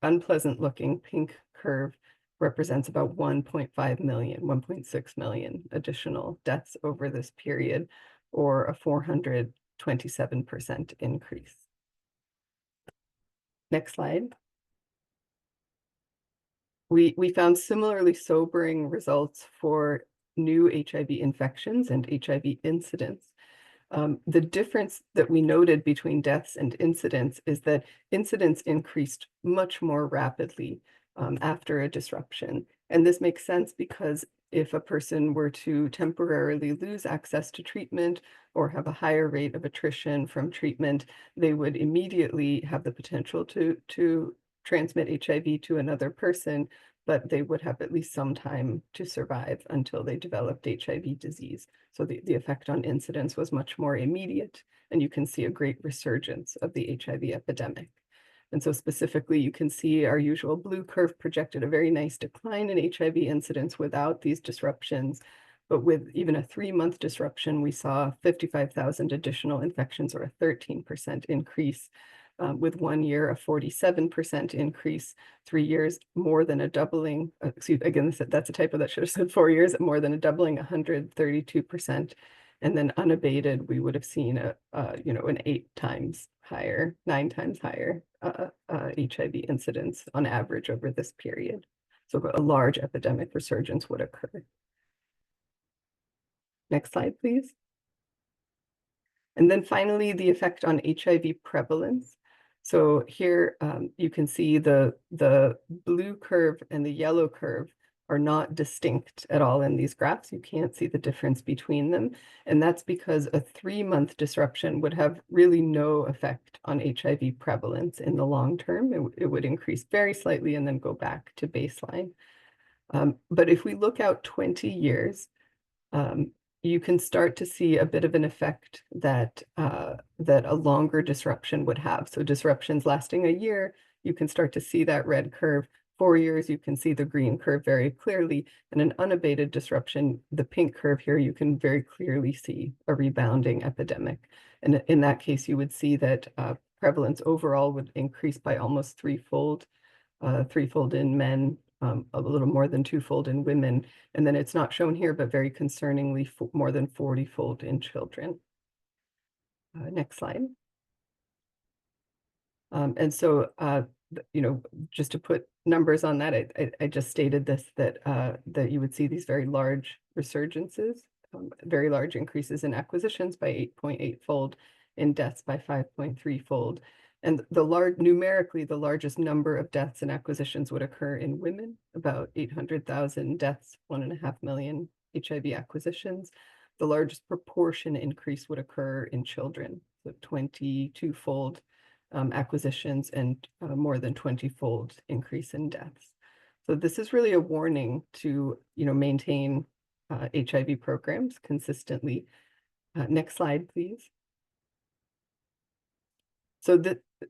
unpleasant looking pink curve represents about 1.5 million, 1.6 million additional deaths over this period, or a 427% increase. Next slide. We found similarly sobering results for new HIV infections and HIV incidents. The difference that we noted between deaths and incidents is that incidents increased much more rapidly after a disruption. And this makes sense because if a person were to temporarily lose access to treatment or have a higher rate of attrition from treatment, they would immediately have the potential to transmit HIV to another person, but they would have at least some time to survive until they developed HIV disease. So the effect on incidence was much more immediate, and you can see a great resurgence of the HIV epidemic. And so specifically, you can see our usual blue curve projected a very nice decline in HIV incidence without these disruptions. But with even a 3-month disruption, we saw 55,000 additional infections, or a 13% increase. With 1 year, a 47% increase, 3 years, more than a doubling. Again, that's a typo, that should have said 4 years, more than a doubling, 132%. And then unabated, we would have seen an 9 times higher HIV incidence on average over this period. So a large epidemic resurgence would occur. Next slide, please. And then finally, the effect on HIV prevalence. So here you can see the blue curve and the yellow curve are not distinct at all in these graphs. You can't see the difference between them. And that's because a 3-month disruption would have really no effect on HIV prevalence in the long term. It would increase very slightly and then go back to baseline. But if we look out 20 years, you can start to see a bit of an effect that a longer disruption would have. So disruptions lasting a year, you can start to see that red curve. 4 years, you can see the green curve very clearly. And an unabated disruption, the pink curve here, you can very clearly see a rebounding epidemic. And in that case, you would see that prevalence overall would increase by almost threefold in men, a little more than 2-fold in women. And then it's not shown here, but very concerningly, more than 40-fold in children. Next slide. And so, just to put numbers on that, I just stated this, that you would see these very large resurgences, very large increases in acquisitions by 8.8-fold in deaths by 5.3-fold. And numerically, the largest number of deaths and acquisitions would occur in women, about 800,000 deaths, 1.5 million HIV acquisitions. The largest proportion increase would occur in children, so 22-fold acquisitions and more than 20-fold increase in deaths. So this is really a warning to, maintain HIV programs consistently. Next slide, please. So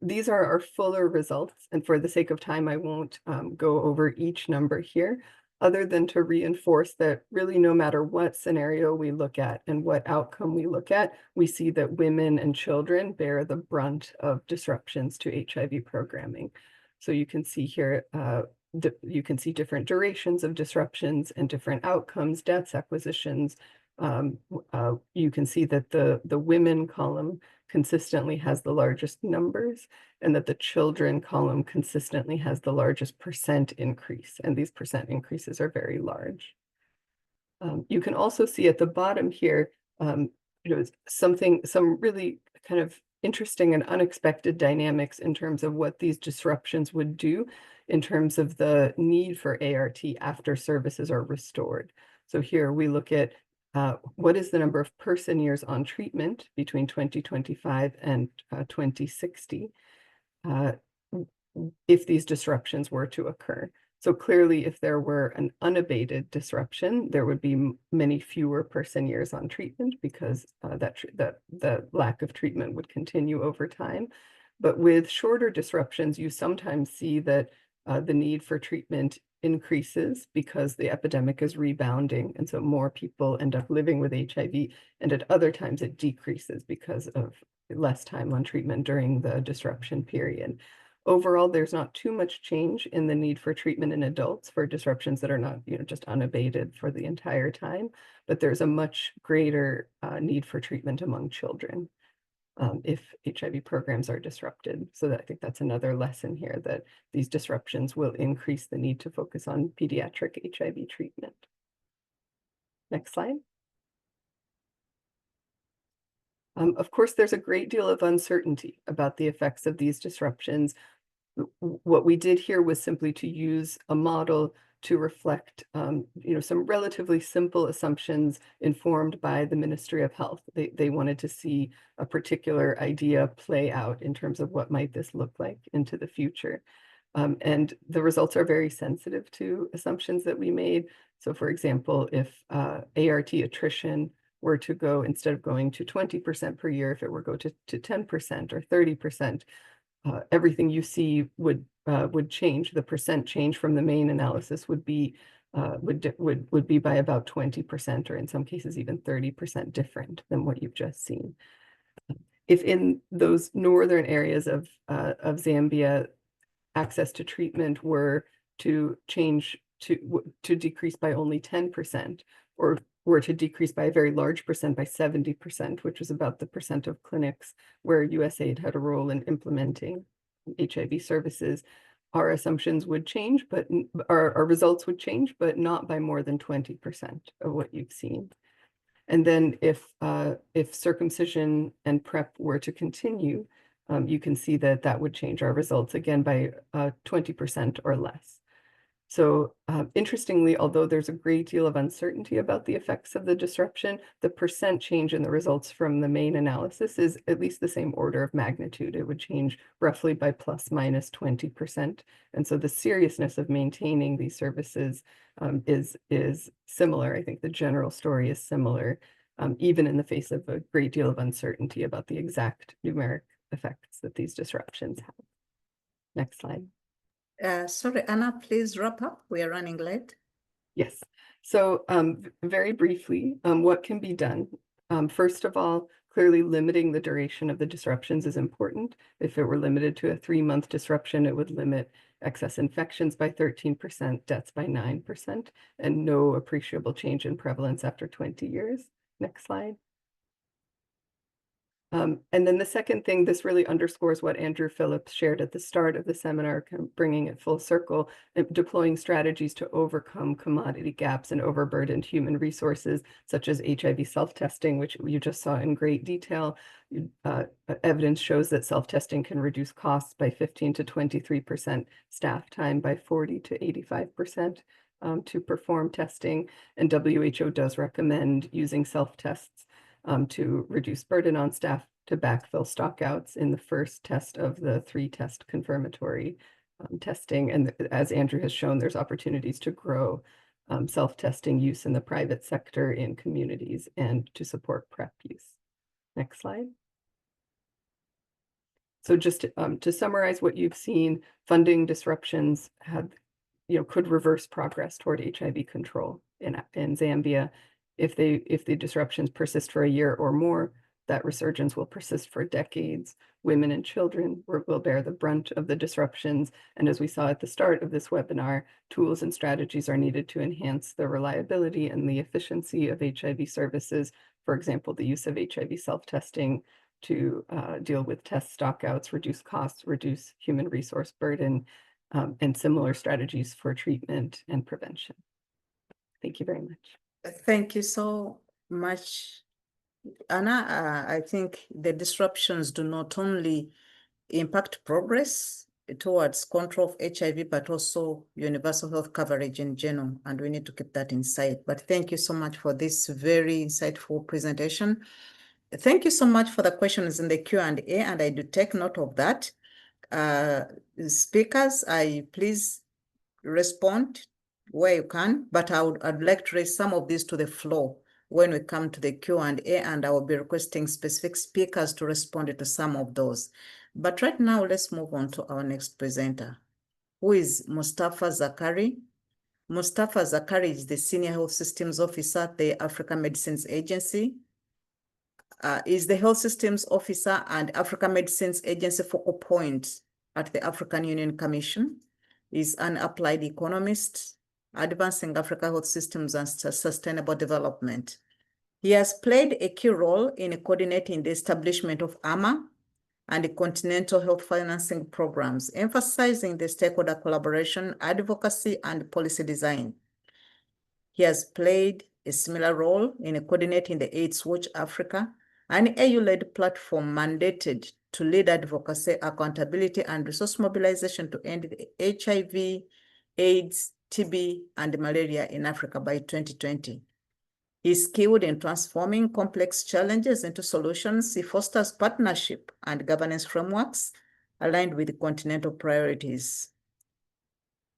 these are our fuller results, and for the sake of time, I won't go over each number here, other than to reinforce that really no matter what scenario we look at and what outcome we look at, we see that women and children bear the brunt of disruptions to HIV programming. So you can see here, you can see different durations of disruptions and different outcomes, deaths, acquisitions. You can see that the women column consistently has the largest numbers, and that the children column consistently has the largest percent increase, and these percent increases are very large. You can also see at the bottom here, some really kind of interesting and unexpected dynamics in terms of what these disruptions would do in terms of the need for ART after services are restored. So here we look at what is the number of person years on treatment between 2025 and 2060 if these disruptions were to occur. So clearly, if there were an unabated disruption, there would be many fewer person years on treatment because the lack of treatment would continue over time. But with shorter disruptions, you sometimes see that the need for treatment increases because the epidemic is rebounding, and so more people end up living with HIV, and at other times it decreases because of less time on treatment during the disruption period. Overall, there's not too much change in the need for treatment in adults for disruptions that are not, just unabated for the entire time, but there's a much greater need for treatment among children if HIV programs are disrupted. So I think that's another lesson here, that these disruptions will increase the need to focus on pediatric HIV treatment. Next slide. Of course, there's a great deal of uncertainty about the effects of these disruptions. What we did here was simply to use a model to reflect, some relatively simple assumptions informed by the Ministry of Health. They wanted to see a particular idea play out in terms of what might this look like into the future. And the results are very sensitive to assumptions that we made. So for example, if ART attrition were to go, instead of going to 20% per year, if it were go to 10% or 30%, everything you see would change. The percent change from the main analysis would be by about 20%, or in some cases even 30% different than what you've just seen. If in those northern areas of Zambia, access to treatment were to change to decrease by only 10%, or were to decrease by a very large percent, by 70%, which was about the percent of clinics where USAID had a role in implementing HIV services, our assumptions would change, but our results would change, but not by more than 20% of what you've seen. And then if circumcision and PrEP were to continue, you can see that would change our results again by 20% or less. So interestingly, although there's a great deal of uncertainty about the effects of the disruption, the percent change in the results from the main analysis is at least the same order of magnitude. It would change roughly by plus minus 20%. And so the seriousness of maintaining these services is similar. I think the general story is similar, even in the face of a great deal of uncertainty about the exact numeric effects that these disruptions have. Next slide. Sorry, Anna, please wrap up. We are running late. Yes. So very briefly, what can be done? First of all, clearly limiting the duration of the disruptions is important. If it were limited to a 3-month disruption, it would limit excess infections by 13%, deaths by 9%, and no appreciable change in prevalence after 20 years. Next slide. And then the second thing, this really underscores what Andrew Phillips shared at the start of the seminar, bringing it full circle, deploying strategies to overcome commodity gaps and overburdened human resources, such as HIV self-testing, which you just saw in great detail. Evidence shows that self-testing can reduce costs by 15 to 23%, staff time by 40 to 85% to perform testing. And WHO does recommend using self-tests to reduce burden on staff to backfill stockouts in the first test of the 3-test confirmatory testing. And as Andrew has shown, there's opportunities to grow self-testing use in the private sector, in communities, and to support PrEP use. Next slide. So just to summarize what you've seen, funding disruptions could reverse progress toward HIV control in Zambia. If the disruptions persist for a year or more, that resurgence will persist for decades. Women and children will bear the brunt of the disruptions. And as we saw at the start of this webinar, tools and strategies are needed to enhance the reliability and the efficiency of HIV services. For example, the use of HIV self-testing to deal with test stockouts, reduce costs, reduce human resource burden, and similar strategies for treatment and prevention. Thank you very much. Thank you so much, Anna. I think the disruptions do not only impact progress towards control of HIV, but also universal health coverage in general, and we need to keep that in sight. But thank you so much for this very insightful presentation. Thank you so much for the questions in the Q&A, and I do take note of that. Speakers, please respond where you can, but I'd like to raise some of these to the floor when we come to the Q&A, and I will be requesting specific speakers to respond to some of those. But right now, let's move on to our next presenter, who is Mustafa Zakari. Mustafa Zakari is the Senior Health Systems Officer at the Africa Medicines Agency. Is the Health Systems Officer and Africa Medicines Agency focal point at the African Union Commission. Is an applied economist, advancing Africa health systems and sustainable development. He has played a key role in coordinating the establishment of AMA and the continental health financing programs, emphasizing the stakeholder collaboration, advocacy, and policy design. He has played a similar role in coordinating the AIDS Watch Africa, an AU-led platform mandated to lead advocacy, accountability, and resource mobilization to end the HIV, AIDS, TB, and malaria in Africa by 2020. He's skilled in transforming complex challenges into solutions. He fosters partnership and governance frameworks aligned with continental priorities.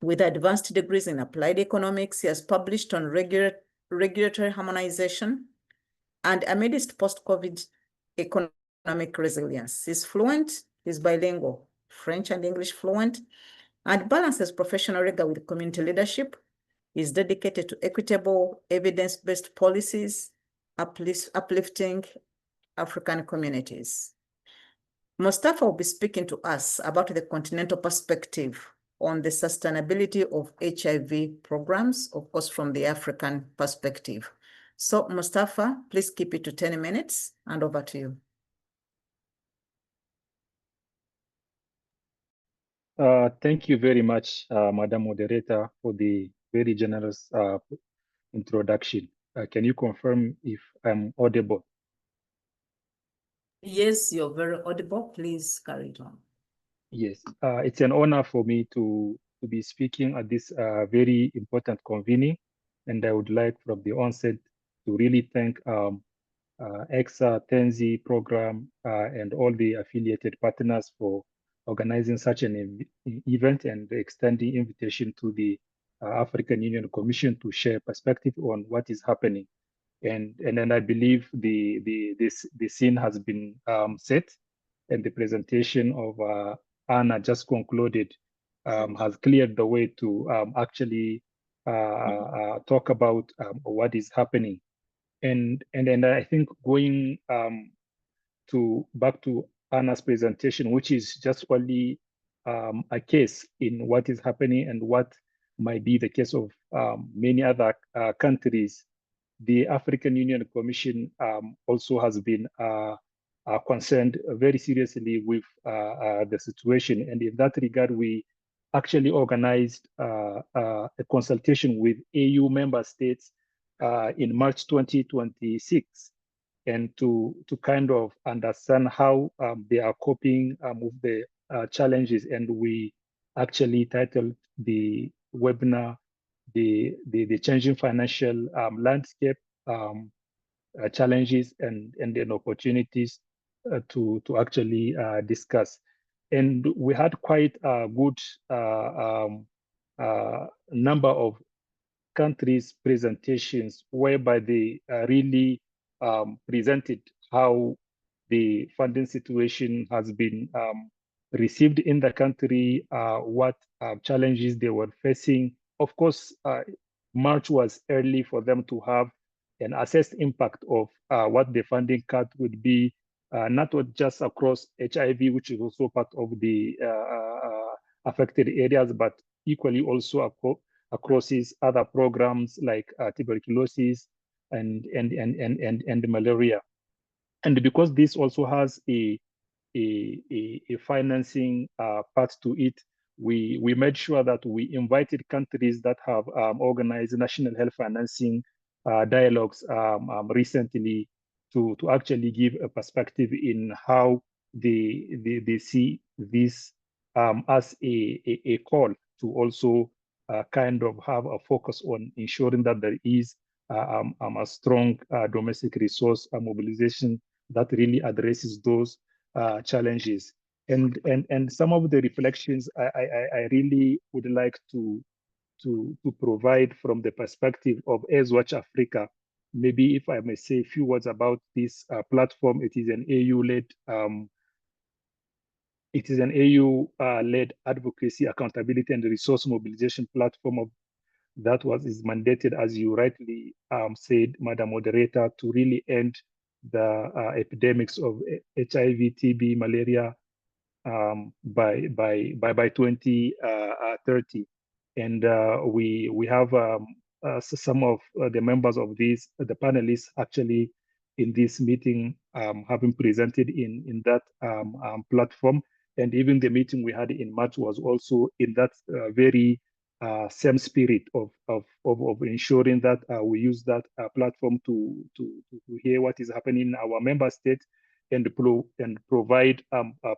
With advanced degrees in applied economics, he has published on regulatory harmonization and amidst post-COVID economic resilience. He's fluent, he's bilingual, French and English fluent, and balances professional rigor with community leadership. He's dedicated to equitable, evidence-based policies, uplifting African communities. Mustafa will be speaking to us about the continental perspective on the sustainability of HIV programs, of course, from the African perspective. So, Mustafa, please keep it to 10 minutes, and over to you. Thank you very much, Madam Moderator, for the very generous introduction. Can you confirm if I'm audible? Yes, you're very audible. Please carry it on. Yes, it's an honor for me to be speaking at this very important convening, and I would like from the onset to really thank ECSA-HC program and all the affiliated partners for organizing such an event and extending invitation to the African Union Commission to share perspective on what is happening. And then I believe the scene has been set, and the presentation of Anna just concluded has cleared the way to actually talk about what is happening. And I think going back to Anna's presentation, which is just only a case in what is happening and what might be the case of many other countries. The African Union Commission also has been are concerned very seriously with the situation. And in that regard, we actually organized a consultation with AU member states in March 2026, and to kind of understand how they are coping with the challenges. And we actually titled the webinar the changing financial landscape, challenges and then opportunities to actually discuss. And we had quite a good number of countries' presentations whereby they really presented how the funding situation has been received in the country, what challenges they were facing. Of course, March was early for them to have an assessed impact of what the funding cut would be, not just across HIV, which is also part of the affected areas, but equally also across these other programs like tuberculosis and malaria. And because this also has a financing part to it, we made sure that we invited countries that have organized national health financing dialogues recently to actually give a perspective in how they see this as a call to also kind of have a focus on ensuring that there is a strong domestic resource mobilization that really addresses those challenges. And some of the reflections I really would like to provide from the perspective of AIDSWatch Africa. Maybe if I may say a few words about this platform. It is an AU-led led advocacy, accountability, and resource mobilization platform that is mandated, as you rightly said, Madam Moderator, to really end the epidemics of HIV, TB, malaria by 2030. And we have some of the members of the panelists actually in this meeting have been presented in that platform. And even the meeting we had in March was also in that very same spirit of ensuring that we use that platform to hear what is happening in our member states and provide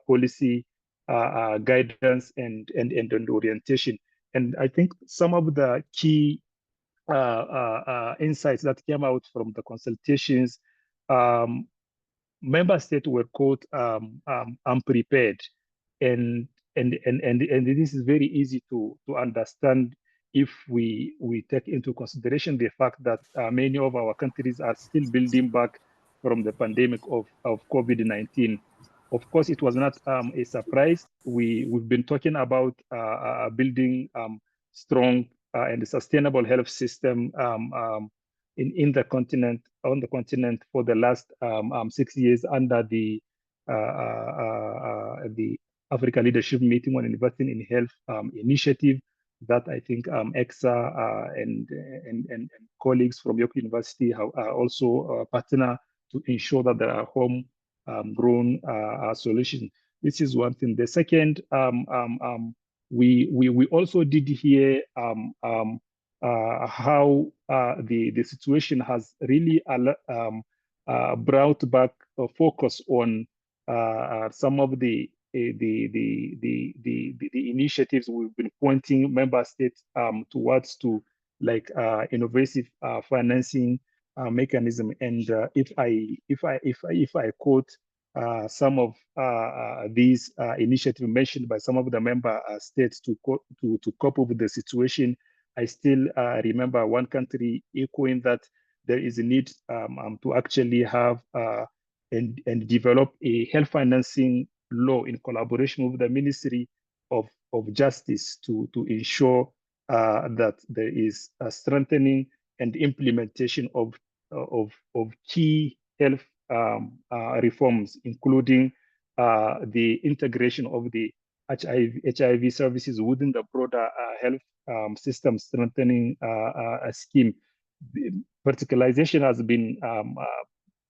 policy guidance and orientation. And I think some of the key insights that came out from the consultations, member states were caught unprepared, and this is very easy to understand if we take into consideration the fact that many of our countries are still building back from the pandemic of COVID-19. Of course, it was not a surprise. We've been talking about building strong and sustainable health system in the continent, on the continent, for the last 6 years under the Africa Leadership Meeting on Investing in Health initiative that I think ECSA and colleagues from York University are also partner to ensure that there are homegrown solutions. This is one thing. The second, we also did hear how the situation has really brought back a focus on some of the initiatives we've been pointing member states towards, to like innovative financing mechanism. And if I quote some of these initiatives mentioned by some of the member states to cope with the situation, I still remember one country echoing that there is a need to actually have and develop a health financing law in collaboration with the Ministry of Justice to ensure that there is a strengthening and implementation of key health reforms, including the integration of the HIV services within the broader health system strengthening scheme. The verticalization has been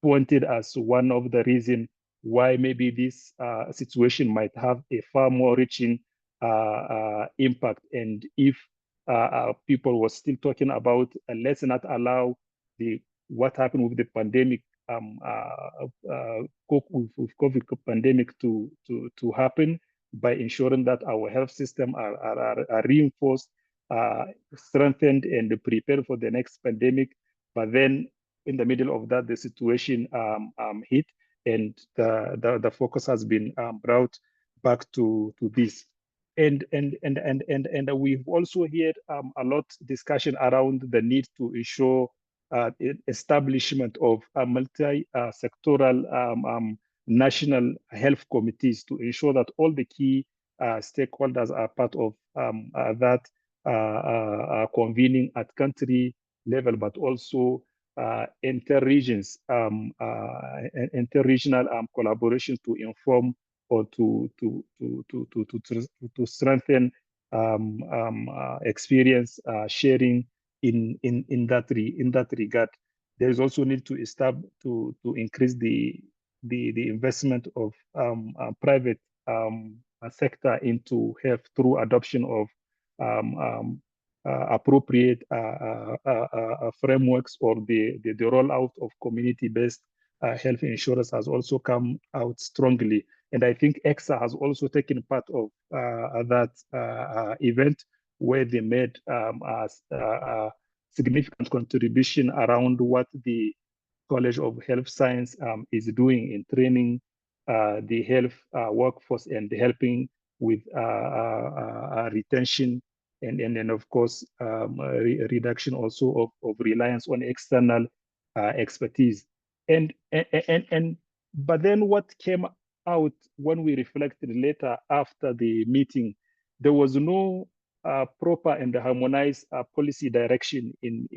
pointed as one of the reasons why maybe this situation might have a far more reaching impact. And if people were still talking about let's not allow what happened with the pandemic, with COVID pandemic to happen, by ensuring that our health system are reinforced, strengthened, and prepared for the next pandemic. But then in the middle of that, the situation hit, and the focus has been brought back to this. And we've also heard a lot discussion around the need to ensure establishment of a multi-sectoral national health committees to ensure that all the key stakeholders are part of that convening at country level, but also inter-regions, inter-regional collaboration to inform or to strengthen experience sharing in that regard. There is also need to increase the investment of private sector into health through adoption of appropriate frameworks, or the rollout of community-based health insurance has also come out strongly. And I think ECSA has also taken part of that event, where they made a significant contribution around what the College of Health Science is doing in training the health workforce and helping with retention and then of course reduction also of reliance on external expertise. But then what came out when we reflected later after the meeting, there was no proper and harmonized policy direction in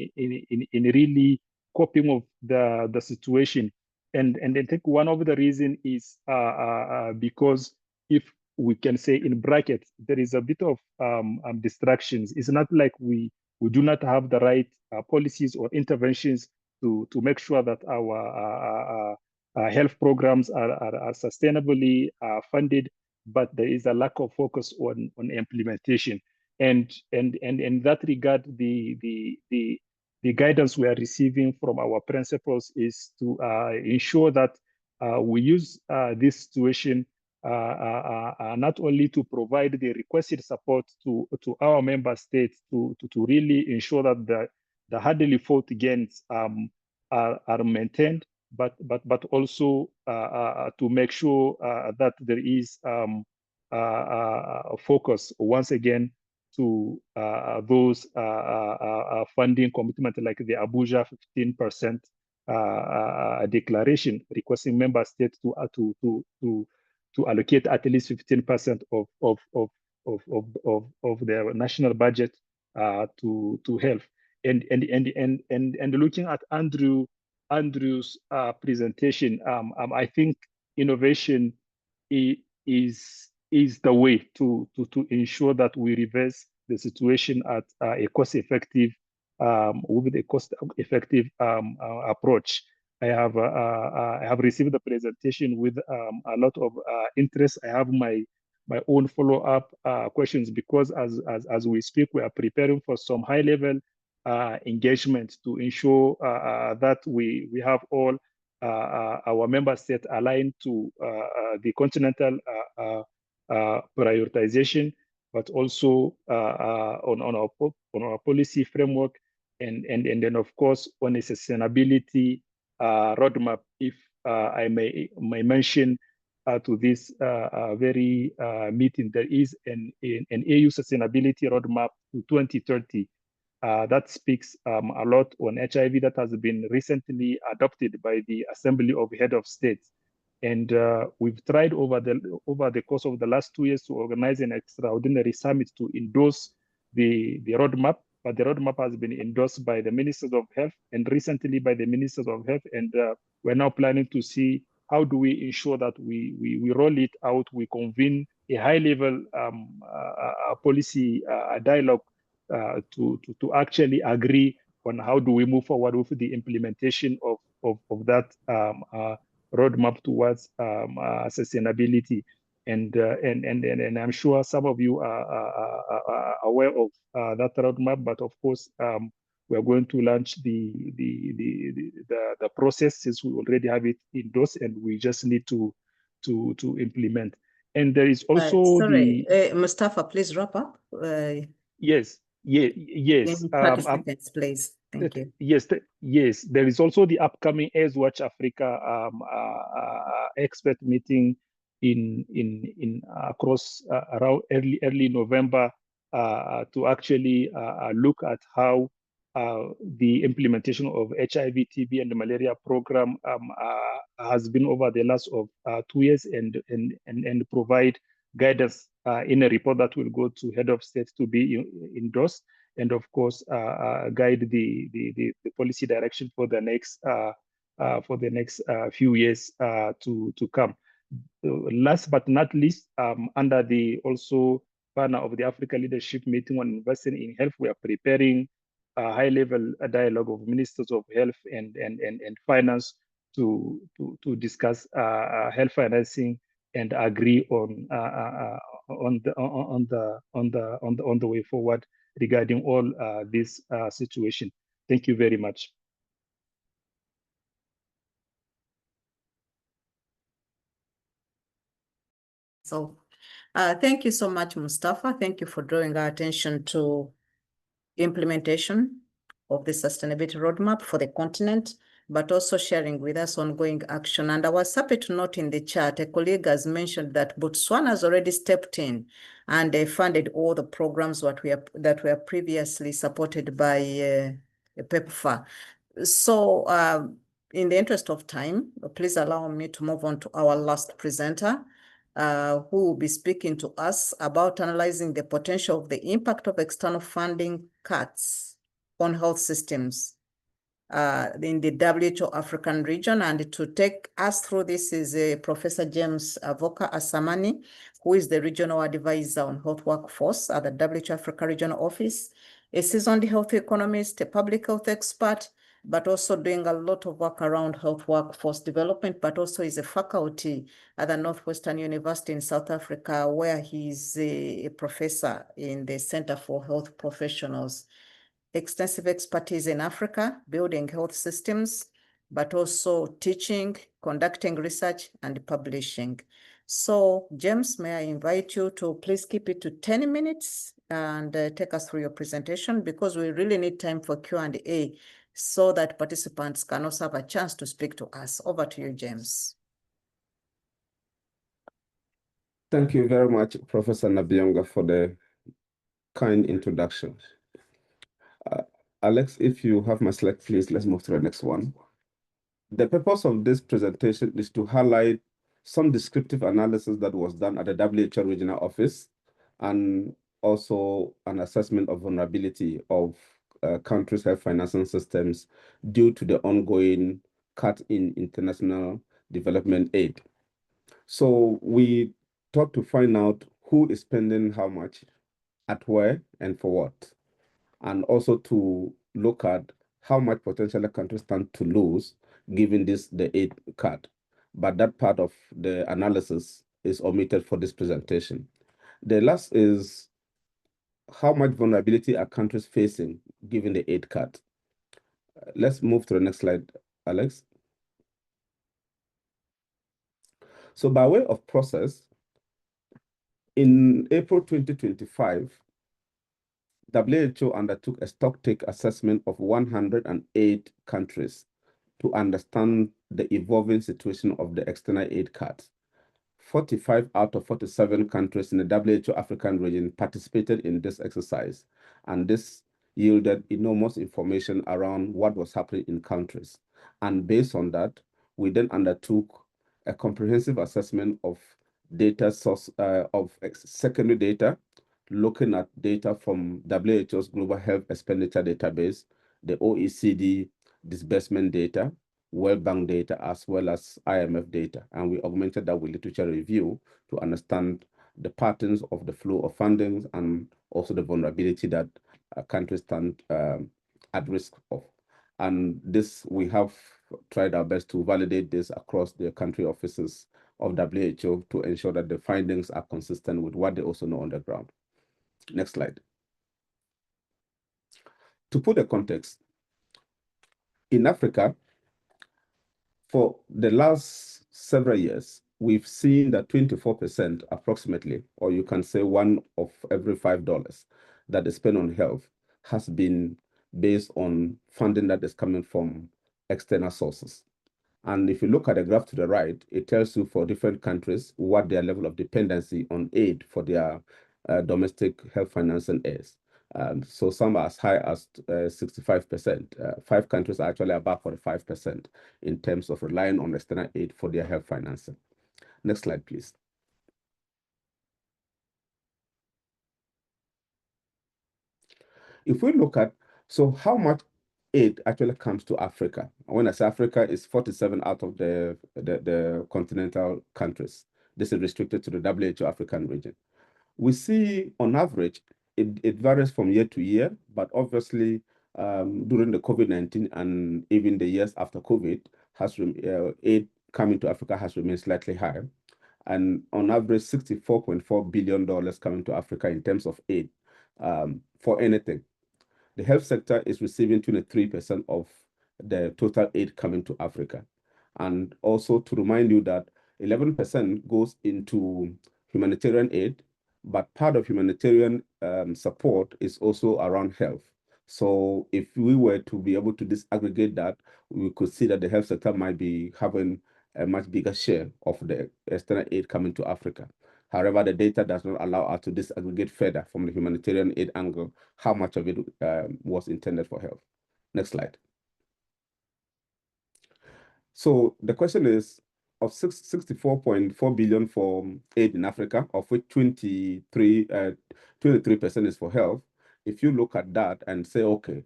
really coping of the situation. And I think one of the reasons is because, if we can say in brackets, there is a bit of distractions. It's not like we do not have the right policies or interventions to make sure that our health programs are sustainably funded, but there is a lack of focus on implementation. And in that regard, the guidance we are receiving from our principals is to ensure that we use this situation not only to provide the requested support to our member states to really ensure that the hardly fought gains are maintained, but also to make sure that there is focus once again to those funding commitment, like the Abuja 15% declaration requesting member states to allocate at least 15% of their national budget to health. And looking at Andrew's presentation, I think innovation is the way to ensure that we reverse the situation at a cost-effective with a cost-effective approach. I have received the presentation with a lot of interest. I have my own follow-up questions, because as we speak, we are preparing for some high-level engagement to ensure that we have all our member states aligned to the continental prioritization, but also on our policy framework, and then of course on a sustainability roadmap. If I may mention to this very meeting, there is an EU sustainability roadmap to 2030 that speaks a lot on HIV, that has been recently adopted by the Assembly of Head of States. And we've tried over the course of the last 2 years to organize an extraordinary summit to endorse the roadmap, but the roadmap has been endorsed by the Ministers of Health and recently by the Ministers of Health. And we're now planning to see how do we ensure that we roll it out, we convene a high-level policy dialogue to actually agree on how do we move forward with the implementation of that roadmap towards sustainability. And I'm sure some of you are aware of that roadmap, but of course, we are going to launch the process, since we already have it endorsed, and we just need to implement. And there is also Mustafa, please wrap up. Yes. In 30 seconds, please. Thank you. Yes. There is also the upcoming AIDS Watch Africa expert meeting in across around early November to actually look at how the implementation of HIV, TB, and the malaria program has been over the last of 2 years, and provide guidance in a report that will go to head of state to be endorsed, and of course guide the policy direction for the next few years to come. Last but not least, under the also banner of the Africa Leadership Meeting on Investing in Health, we are preparing a high-level dialogue of ministers of health and finance to discuss health financing and agree on the way forward regarding all this situation. Thank you very much. So thank you so much, Mustafa. Thank you for drawing our attention to implementation of the sustainability roadmap for the continent, but also sharing with us ongoing action. And I was happy to note in the chat, a colleague has mentioned that Botswana has already stepped in and they funded all the programs that were previously supported by PEPFAR. So in the interest of time, please allow me to move on to our last presenter, who will be speaking to us about analyzing the potential of the impact of external funding cuts on health systems in the WHO African region. And to take us through this is Professor James Avoka Asamani, who is the Regional Advisor on Health Workforce at the WHO Africa Regional Office, a seasoned health economist, a public health expert, but also doing a lot of work around health workforce development, but also is a faculty at the Northwestern University in South Africa, where he's a professor in the Center for Health Professionals. Extensive expertise in Africa, building health systems, but also teaching, conducting research, and publishing. So, James, may I invite you to please keep it to 10 minutes and take us through your presentation, because we really need time for Q&A so that participants can also have a chance to speak to us. Over to you, James. Thank you very much, Professor Nabyonga, for the kind introduction. Alex, if you have my slide, please, let's move to the next one. The purpose of this presentation is to highlight some descriptive analysis that was done at the WHO Regional Office, and also an assessment of vulnerability of countries' health financing systems due to the ongoing cut in international development aid. So we thought to find out who is spending how much, at where, and for what, and also to look at how much potentially countries stand to lose given the aid cut. But that part of the analysis is omitted for this presentation. The last is how much vulnerability are countries facing given the aid cut. Let's move to the next slide, Alex. So by way of process, in April 2025, WHO undertook a stocktake assessment of 108 countries to understand the evolving situation of the external aid cuts. 45 out of 47 countries in the WHO African region participated in this exercise, and this yielded enormous information around what was happening in countries. And based on that, we then undertook a comprehensive assessment of data source of secondary data, looking at data from WHO's Global Health Expenditure Database, the OECD disbursement data, World Bank data, as well as IMF data. And we augmented that with literature review to understand the patterns of the flow of funding and also the vulnerability that countries stand at risk of. And this, we have tried our best to validate this across the country offices of WHO to ensure that the findings are consistent with what they also know on the ground. Next slide. To put the context, in Africa, for the last several years, we've seen that 24% approximately, or you can say one of every $5 that is spent on health has been based on funding that is coming from external sources. And if you look at the graph to the right, it tells you for different countries what their level of dependency on aid for their domestic health financing is. So some are as high as 65%. 5 countries are actually above 45% in terms of relying on external aid for their health financing. Next slide, please. If we look at, so how much aid actually comes to Africa? When I say Africa, it's 47 out of the continental countries. This is restricted to the WHO African region. We see on average, it varies from year to year, but obviously during the COVID-19 and even the years after COVID, aid coming to Africa has remained slightly higher. And on average, $64.4 billion coming to Africa in terms of aid for anything. The health sector is receiving 23% of the total aid coming to Africa. And also to remind you that 11% goes into humanitarian aid, but part of humanitarian support is also around health. So if we were to be able to disaggregate that, we could see that the health sector might be having a much bigger share of the external aid coming to Africa. However, the data does not allow us to disaggregate further from the humanitarian aid angle how much of it was intended for health. Next slide. So the question is, of 64.4 billion for aid in Africa, of which 23% is for health. If you look at that and say, okay,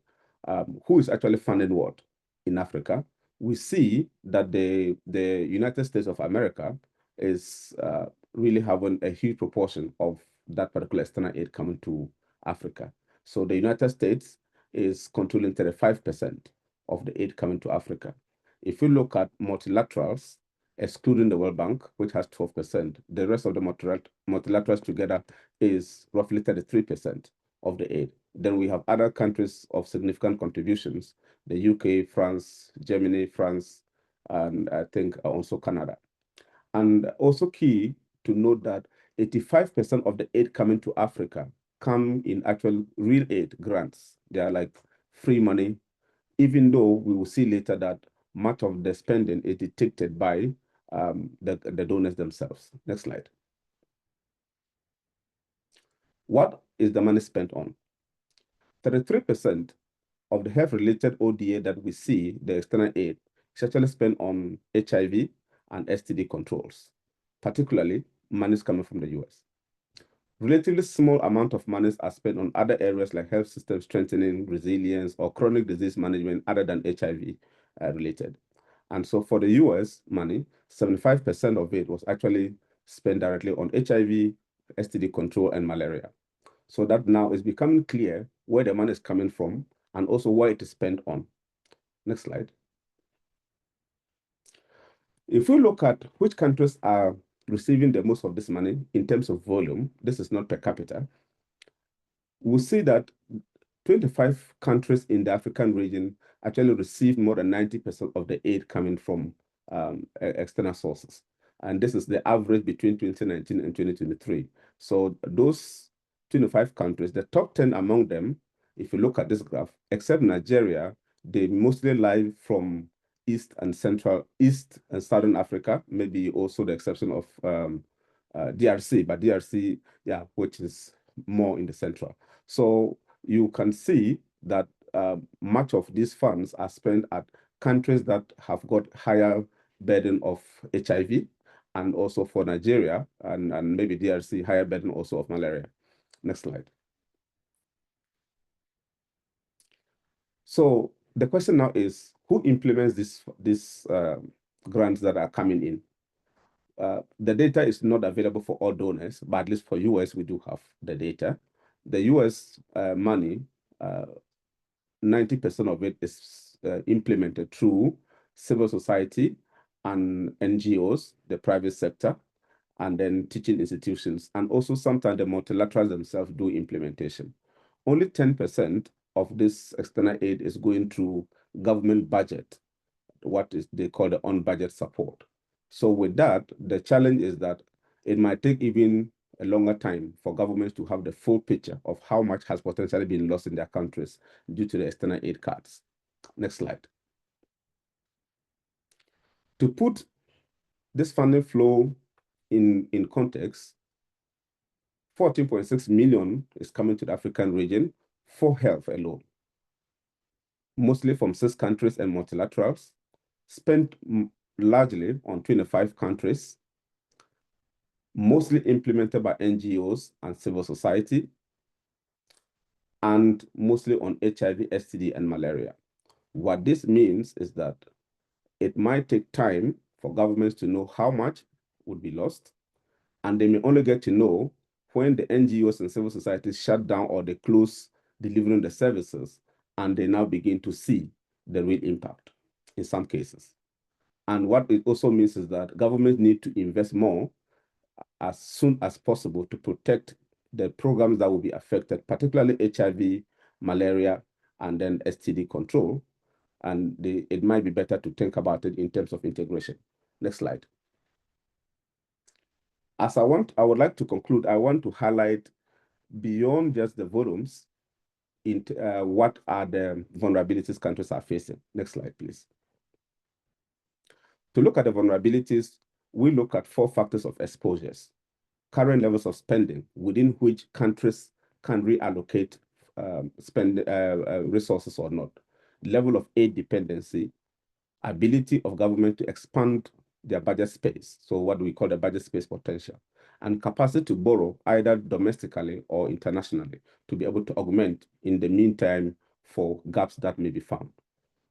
who is actually funding what in Africa? We see that the United States of America is really having a huge proportion of that particular external aid coming to Africa. So the United States is controlling 35% of the aid coming to Africa. If you look at multilaterals, excluding the World Bank, which has 12%, the rest of the multilaterals together is roughly 33% of the aid. Then we have other countries of significant contributions, the UK, France, Germany, France, and I think also Canada. And also key to note that 85% of the aid coming to Africa come in actual real aid grants. They are like free money, even though we will see later that much of the spending is dictated by the donors themselves. Next slide. What is the money spent on? 33% of the health-related ODA that we see, the external aid, is actually spent on HIV and STD controls, particularly monies coming from the US. Relatively small amount of monies are spent on other areas like health system strengthening, resilience, or chronic disease management other than HIV related. And so for the US money, 75% of it was actually spent directly on HIV, STD control, and malaria. So that now is becoming clear where the money is coming from and also where it is spent on. Next slide. If we look at which countries are receiving the most of this money in terms of volume, this is not per capita, we'll see that 25 countries in the African region actually receive more than 90% of the aid coming from external sources. And this is the average between 2019 and 2023. So those 25 countries, the top 10 among them, if you look at this graph, except Nigeria, they mostly lie from East and Southern Africa, maybe also the exception of DRC, but DRC, yeah, which is more in the central. So you can see that much of these funds are spent at countries that have got higher burden of HIV, and also for Nigeria and maybe DRC, higher burden also of malaria. Next slide. So the question now is, who implements these grants that are coming in? The data is not available for all donors, but at least for US, we do have the data. The US money, 90% of it is implemented through civil society and NGOs, the private sector, and then teaching institutions. And also sometimes the multilaterals themselves do implementation. Only 10% of this external aid is going through government budget, what is they call the on-budget support. So with that, the challenge is that it might take even a longer time for governments to have the full picture of how much has potentially been lost in their countries due to the external aid cuts. Next slide. To put this funding flow in context, 14.6 million is coming to the African region for health alone, mostly from 6 countries and multilaterals, spent largely on 25 countries, mostly implemented by NGOs and civil society, and mostly on HIV, STD, and malaria. What this means is that it might take time for governments to know how much would be lost, and they may only get to know when the NGOs and civil society shut down or they close delivering the services, and they now begin to see the real impact in some cases. And what it also means is that governments need to invest more as soon as possible to protect the programs that will be affected, particularly HIV, malaria, and then STD control. And it might be better to think about it in terms of integration. Next slide. As I would like to conclude, I want to highlight beyond just the volumes, what are the vulnerabilities countries are facing. Next slide, please. To look at the vulnerabilities, we look at 4 factors of exposures: current levels of spending within which countries can reallocate resources or not, level of aid dependency, ability of government to expand their budget space, so what we call the budget space potential, and capacity to borrow either domestically or internationally to be able to augment in the meantime for gaps that may be found.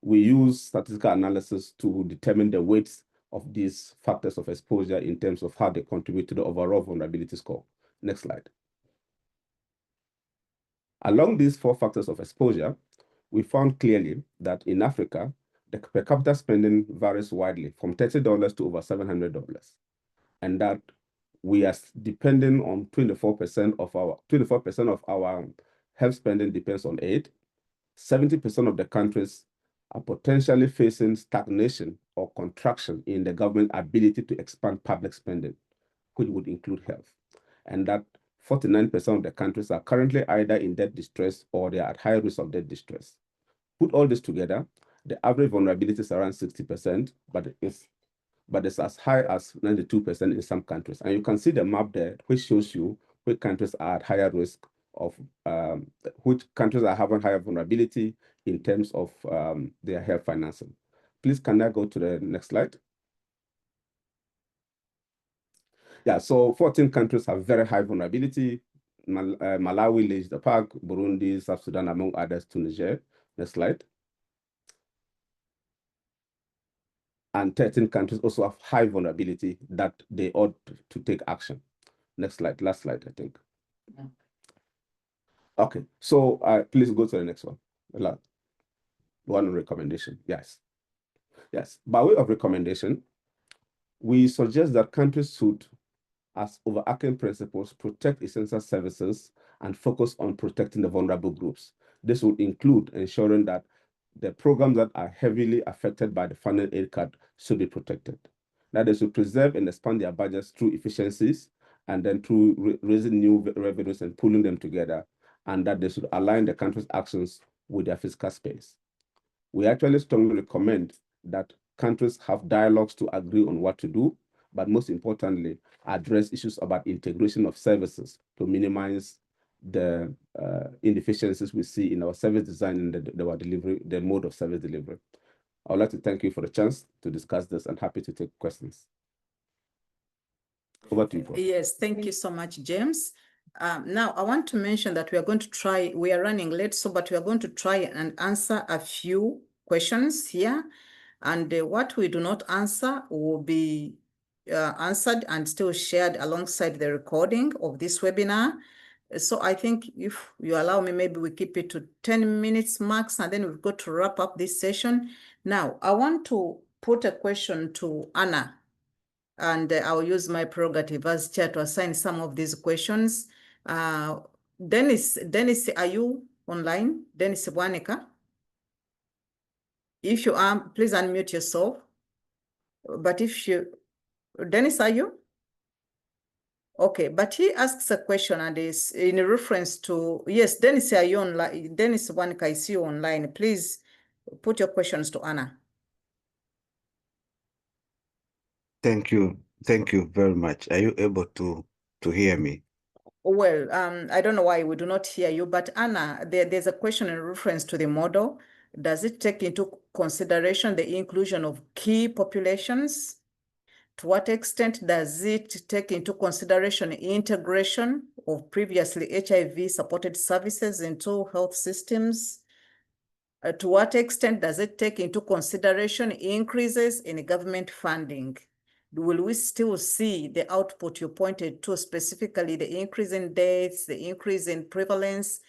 We use statistical analysis to determine the weights of these factors of exposure in terms of how they contribute to the overall vulnerability score. Next slide. Along these 4 factors of exposure, we found clearly that in Africa, the per capita spending varies widely from $30 to over $700, and that we are depending on 24% of our health spending depends on aid. 70% of the countries are potentially facing stagnation or contraction in the government ability to expand public spending, which would include health, and that 49% of the countries are currently either in debt distress or they are at high risk of debt distress. Put all this together, the average vulnerability is around 60%, but it's as high as 92% in some countries. And you can see the map there, which shows you which countries are at higher risk of, which countries are having higher vulnerability in terms of their health financing. Please, can I go to the next slide? Yeah, so 14 countries have very high vulnerability. Malawi leads the pack, Burundi, South Sudan, among others, Tunisia. Next slide. And 13 countries also have high vulnerability that they ought to take action. Next slide, last slide, I think. Okay, so please go to the next one. One recommendation, yes. Yes, by way of recommendation, we suggest that countries should, as overarching principles, protect essential services and focus on protecting the vulnerable groups. This would include ensuring that the programs that are heavily affected by the funding aid cut should be protected. That they should preserve and expand their budgets through efficiencies and then through raising new revenues and pulling them together, and that they should align the country's actions with their fiscal space. We actually strongly recommend that countries have dialogues to agree on what to do, but most importantly, address issues about integration of services to minimize the inefficiencies we see in our service design and the mode of service delivery. I would like to thank you for the chance to discuss this and happy to take questions. Over to you, Paul. Yes, thank you so much, James. Now, I want to mention that we are running late, but we are going to try and answer a few questions here. And what we do not answer will be answered and still shared alongside the recording of this webinar. So I think if you allow me, maybe we keep it to 10 minutes max, and then we've got to wrap up this session. Now, I want to put a question to Anna, and I'll use my prerogative as chair to assign some of these questions. Dennis, are you online? Dennis Waneka? If you are, please unmute yourself. But if you, Dennis, are you? Okay, but he asks a question and is in reference to, yes, Dennis, are you online? Dennis Waneka, I see you online. Please put your questions to Anna. Thank you. Thank you very much. Are you able to hear me? Well, I don't know why we do not hear you, but Anna, there's a question in reference to the model. Does it take into consideration the inclusion of key populations? To what extent does it take into consideration integration of previously HIV-supported services into health systems? To what extent does it take into consideration increases in government funding? Will we still see the output you pointed to, specifically the increase in deaths, the increase in prevalence?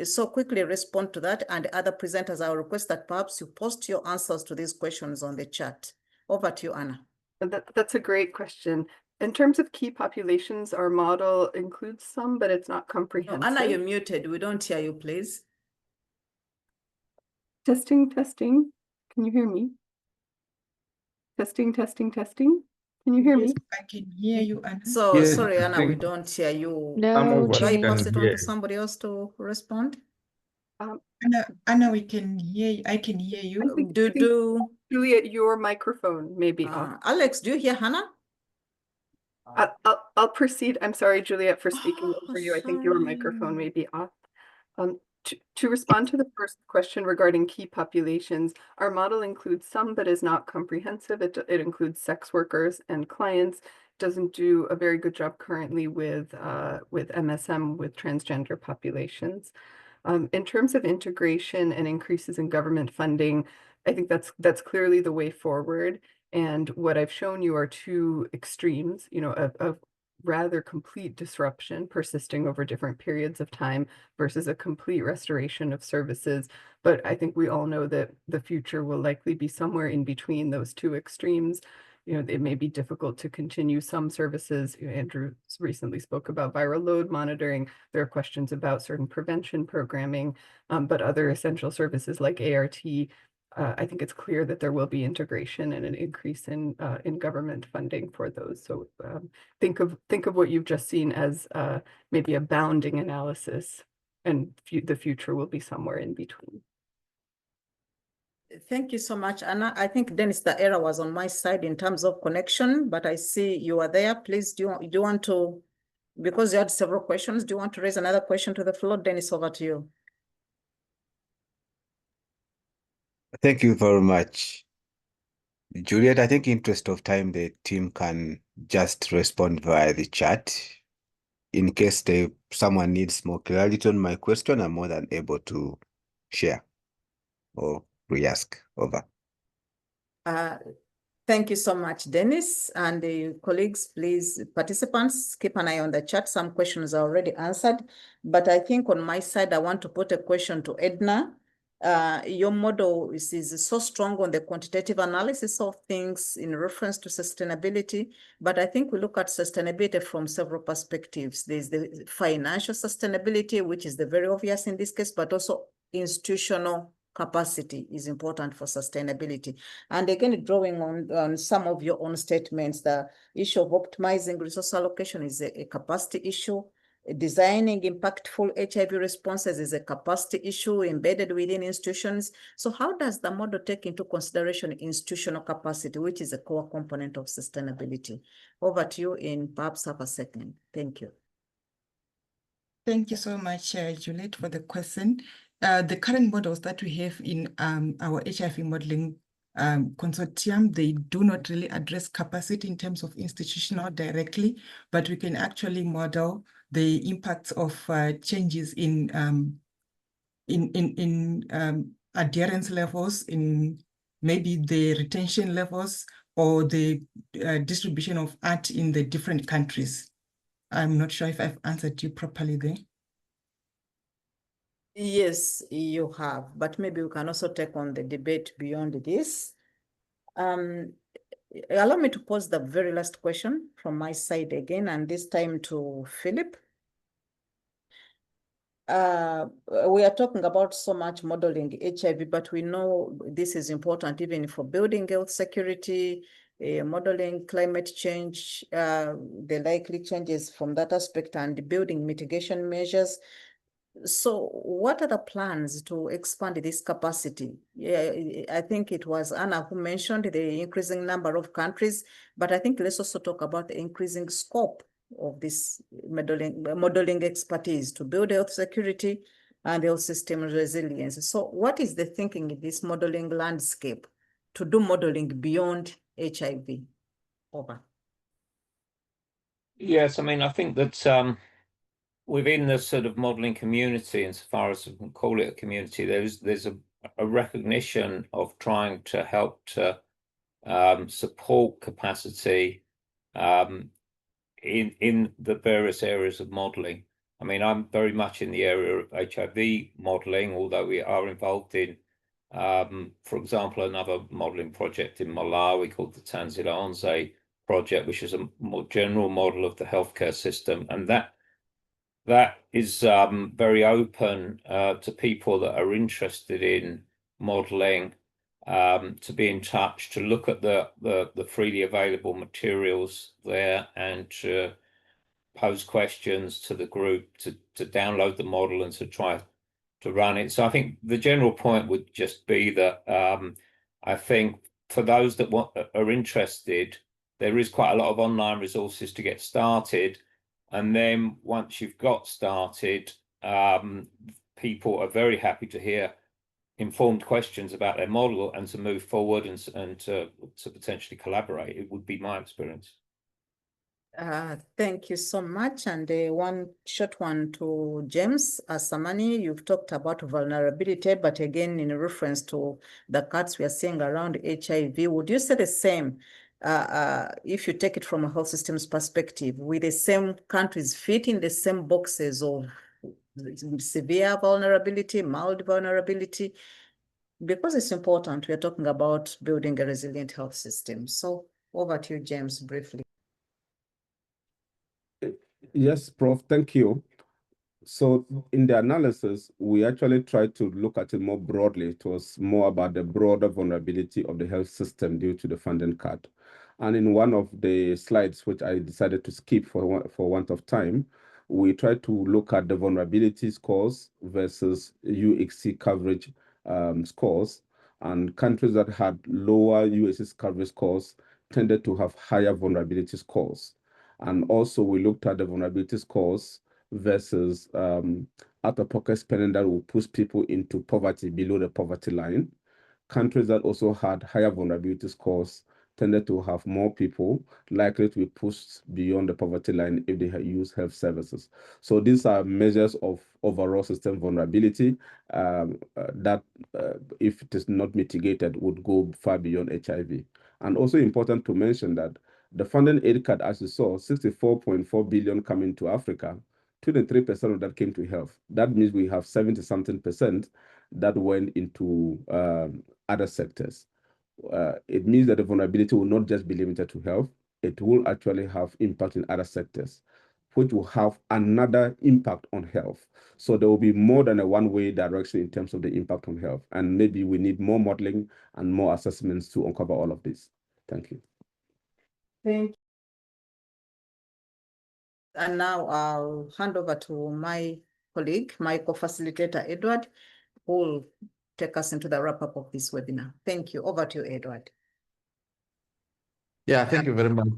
So quickly respond to that, and other presenters, I will request that perhaps you post your answers to these questions on the chat. Over to you, Anna. That's a great question. In terms of key populations, our model includes some, but it's not comprehensive. No, Anna, you're muted. We don't hear you, please. Testing, testing. Can you hear me? Testing, testing, testing. Can you hear me? I can hear you, Anna. So, Yes, sorry, Anna, we thank- don't hear you. No, Should I Juliet. pass it on to Yes. somebody else to respond? Anna, we can hear you. I can hear you. I think Juliet, your microphone may be off. Alex, do you hear Hannah? I'll proceed. I'm sorry, Juliet, for speaking Oh, over you. I think your sorry. microphone may be off. To respond to the first question regarding key populations, our model includes some, but is not comprehensive. It includes sex workers and clients. Doesn't do a very good job currently with MSM, with transgender populations. In terms of integration and increases in government funding, I think that's clearly the way forward. And what I've shown you are two extremes, you know, of rather complete disruption persisting over different periods of time versus a complete restoration of services. But I think we all know that the future will likely be somewhere in between those two extremes. You know, it may be difficult to continue some services. Andrew recently spoke about viral load monitoring. There are questions about certain prevention programming, but other essential services like ART, I think it's clear that there will be integration and an increase in government funding for those. So think of what you've just seen as maybe a bounding analysis, and the future will be somewhere in between. Thank you so much, Anna. I think, Dennis, the error was on my side in terms of connection, but I see you are there. Please, do you want to, because you had several questions, do you want to raise another question to the floor? Dennis, over to you. Thank you very much. Juliet, I think in interest of time, the team can just respond via the chat. In case someone needs more clarity on my question, I'm more than able to share or re-ask. Over. Thank you so much, Dennis. And colleagues, please, participants, keep an eye on the chat. Some questions are already answered. But I think on my side, I want to put a question to Edna. Your model is so strong on the quantitative analysis of things in reference to sustainability, but I think we look at sustainability from several perspectives. There's the financial sustainability, which is the very obvious in this case, but also institutional capacity is important for sustainability. And again, drawing on some of your own statements, the issue of optimizing resource allocation is a capacity issue. Designing impactful HIV responses is a capacity issue embedded within institutions. So how does the model take into consideration institutional capacity, which is a core component of sustainability? Over to you in perhaps half a second. Thank you. Thank you so much, Juliet, for the question. The current models that we have in our HIV modeling consortium, they do not really address capacity in terms of institutional directly, but we can actually model the impacts of changes in adherence levels, in maybe the retention levels, or the distribution of ART in the different countries. I'm not sure if I've answered you properly there. Yes, you have, but maybe we can also take on the debate beyond this. Allow me to pose the very last question from my side again, and this time to Philip. We are talking about so much modeling HIV, but we know this is important even for building health security, modeling climate change, the likely changes from that aspect, and building mitigation measures. So what are the plans to expand this capacity? Yeah, I think it was Anna who mentioned the increasing number of countries, but I think let's also talk about the increasing scope of this modeling expertise to build health security and health system resilience. So what is the thinking in this modeling landscape to do modeling beyond HIV? Over. Yes, I mean, I think that within the sort of modeling community, insofar as we can call it a community, there's a recognition of trying to help to support capacity in the various areas of modeling. I mean, I'm very much in the area of HIV modeling, although we are involved in, for example, another modeling project in Malawi called the Tanzila project, which is a more general model of the healthcare system, and that is very open to people that are interested in modeling, to be in touch, to look at the freely available materials there, and to pose questions to the group, to download the model and to try to run it. So I think the general point would just be that I think for those that are interested, there is quite a lot of online resources to get started. And then once you've got started, people are very happy to hear informed questions about their model and to move forward and to potentially collaborate. It would be my experience. Thank you so much. And one short one to James Samani. You've talked about vulnerability, but again, in reference to the cuts we are seeing around HIV, would you say the same? If you take it from a health systems perspective, with the same countries fit in the same boxes of severe vulnerability, mild vulnerability, because it's important, we are talking about building a resilient health system. So over to you, James, briefly. Yes, Prof, thank you. So in the analysis, we actually tried to look at it more broadly. It was more about the broader vulnerability of the health system due to the funding cut. And in one of the slides, which I decided to skip for want of time, we tried to look at the vulnerability scores versus UHC coverage scores. And countries that had lower UHC coverage scores tended to have higher vulnerability scores. And also we looked at the vulnerability scores versus out-of-pocket spending that will push people into poverty, below the poverty line. Countries that also had higher vulnerability scores tended to have more people likely to be pushed beyond the poverty line if they use health services. So these are measures of overall system vulnerability that, if it is not mitigated, would go far beyond HIV. And also important to mention that the funding aid cut, as you saw, 64.4 billion coming to Africa, 23% of that came to health. That means we have 70-something% that went into other sectors. It means that the vulnerability will not just be limited to health. It will actually have impact in other sectors, which will have another impact on health. So there will be more than a one-way direction in terms of the impact on health. And maybe we need more modeling and more assessments to uncover all of this. Thank you. Thank you. And now I'll hand over to my colleague, my co-facilitator, Edward, who will take us into the wrap-up of this webinar. Thank you. Over to you, Edward. Yeah, thank you very much,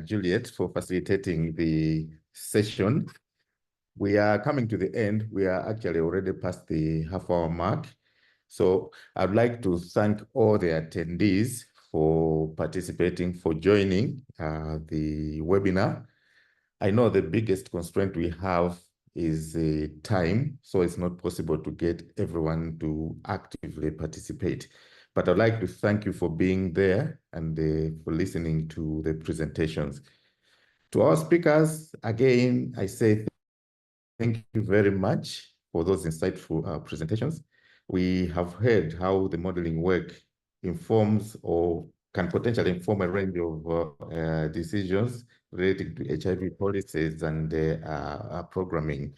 Juliet, for facilitating the session. We are coming to the end. We are actually already past the half-hour mark. So I'd like to thank all the attendees for participating, for joining the webinar. I know the biggest constraint we have is time, so it's not possible to get everyone to actively participate. But I'd like to thank you for being there and for listening to the presentations. To our speakers, again, I say thank you very much for those insightful presentations. We have heard how the modeling work informs or can potentially inform a range of decisions relating to HIV policies and programming.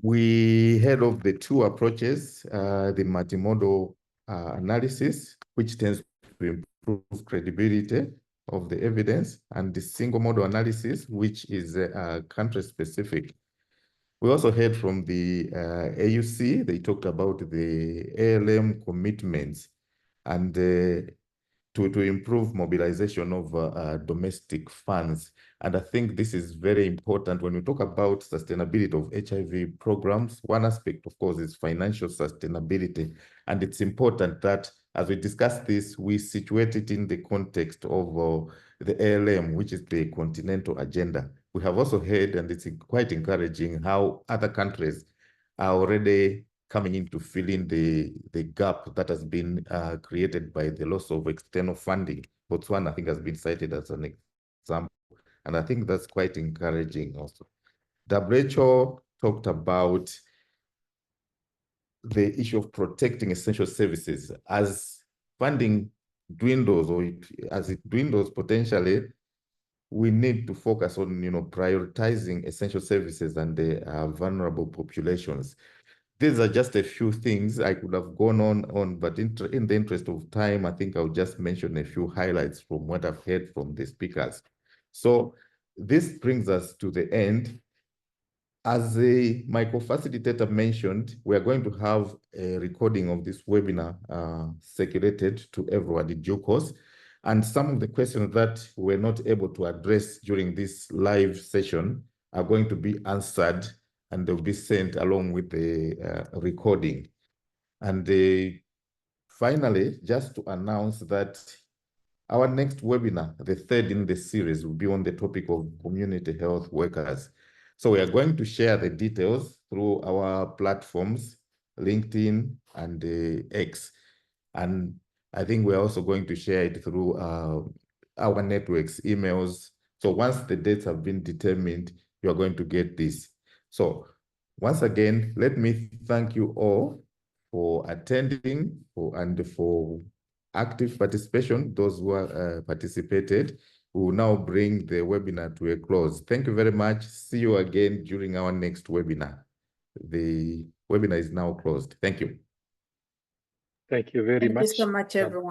We heard of the two approaches, the multimodal analysis, which tends to improve credibility of the evidence, and the single model analysis, which is country-specific. We also heard from the AUC. They talked about the ALM commitments and to improve mobilization of domestic funds. And I think this is very important when we talk about sustainability of HIV programs. One aspect, of course, is financial sustainability. And it's important that as we discuss this, we situate it in the context of the ALM, which is the continental agenda. We have also heard, and it's quite encouraging, how other countries are already coming in to fill in the gap that has been created by the loss of external funding. Botswana, I think, has been cited as an example, and I think that's quite encouraging also. WHO talked about the issue of protecting essential services. As funding dwindles, or as it dwindles potentially, we need to focus on prioritizing essential services and the vulnerable populations. These are just a few things I could have gone on, but in the interest of time, I think I'll just mention a few highlights from what I've heard from the speakers. So this brings us to the end. As the micro-facilitator mentioned, we are going to have a recording of this webinar circulated to everyone in due course. And some of the questions that we're not able to address during this live session are going to be answered, and they'll be sent along with the recording. And finally, just to announce that our next webinar, the third in the series, will be on the topic of community health workers. So we are going to share the details through our platforms, LinkedIn and X. And I think we're also going to share it through our networks, emails. So once the dates have been determined, you're going to get this. So once again, let me thank you all for attending and for active participation, those who participated. We will now bring the webinar to a close. Thank you very much. See you again during our next webinar. The webinar is now closed. Thank you. Thank you very much. Thank you so much, everyone.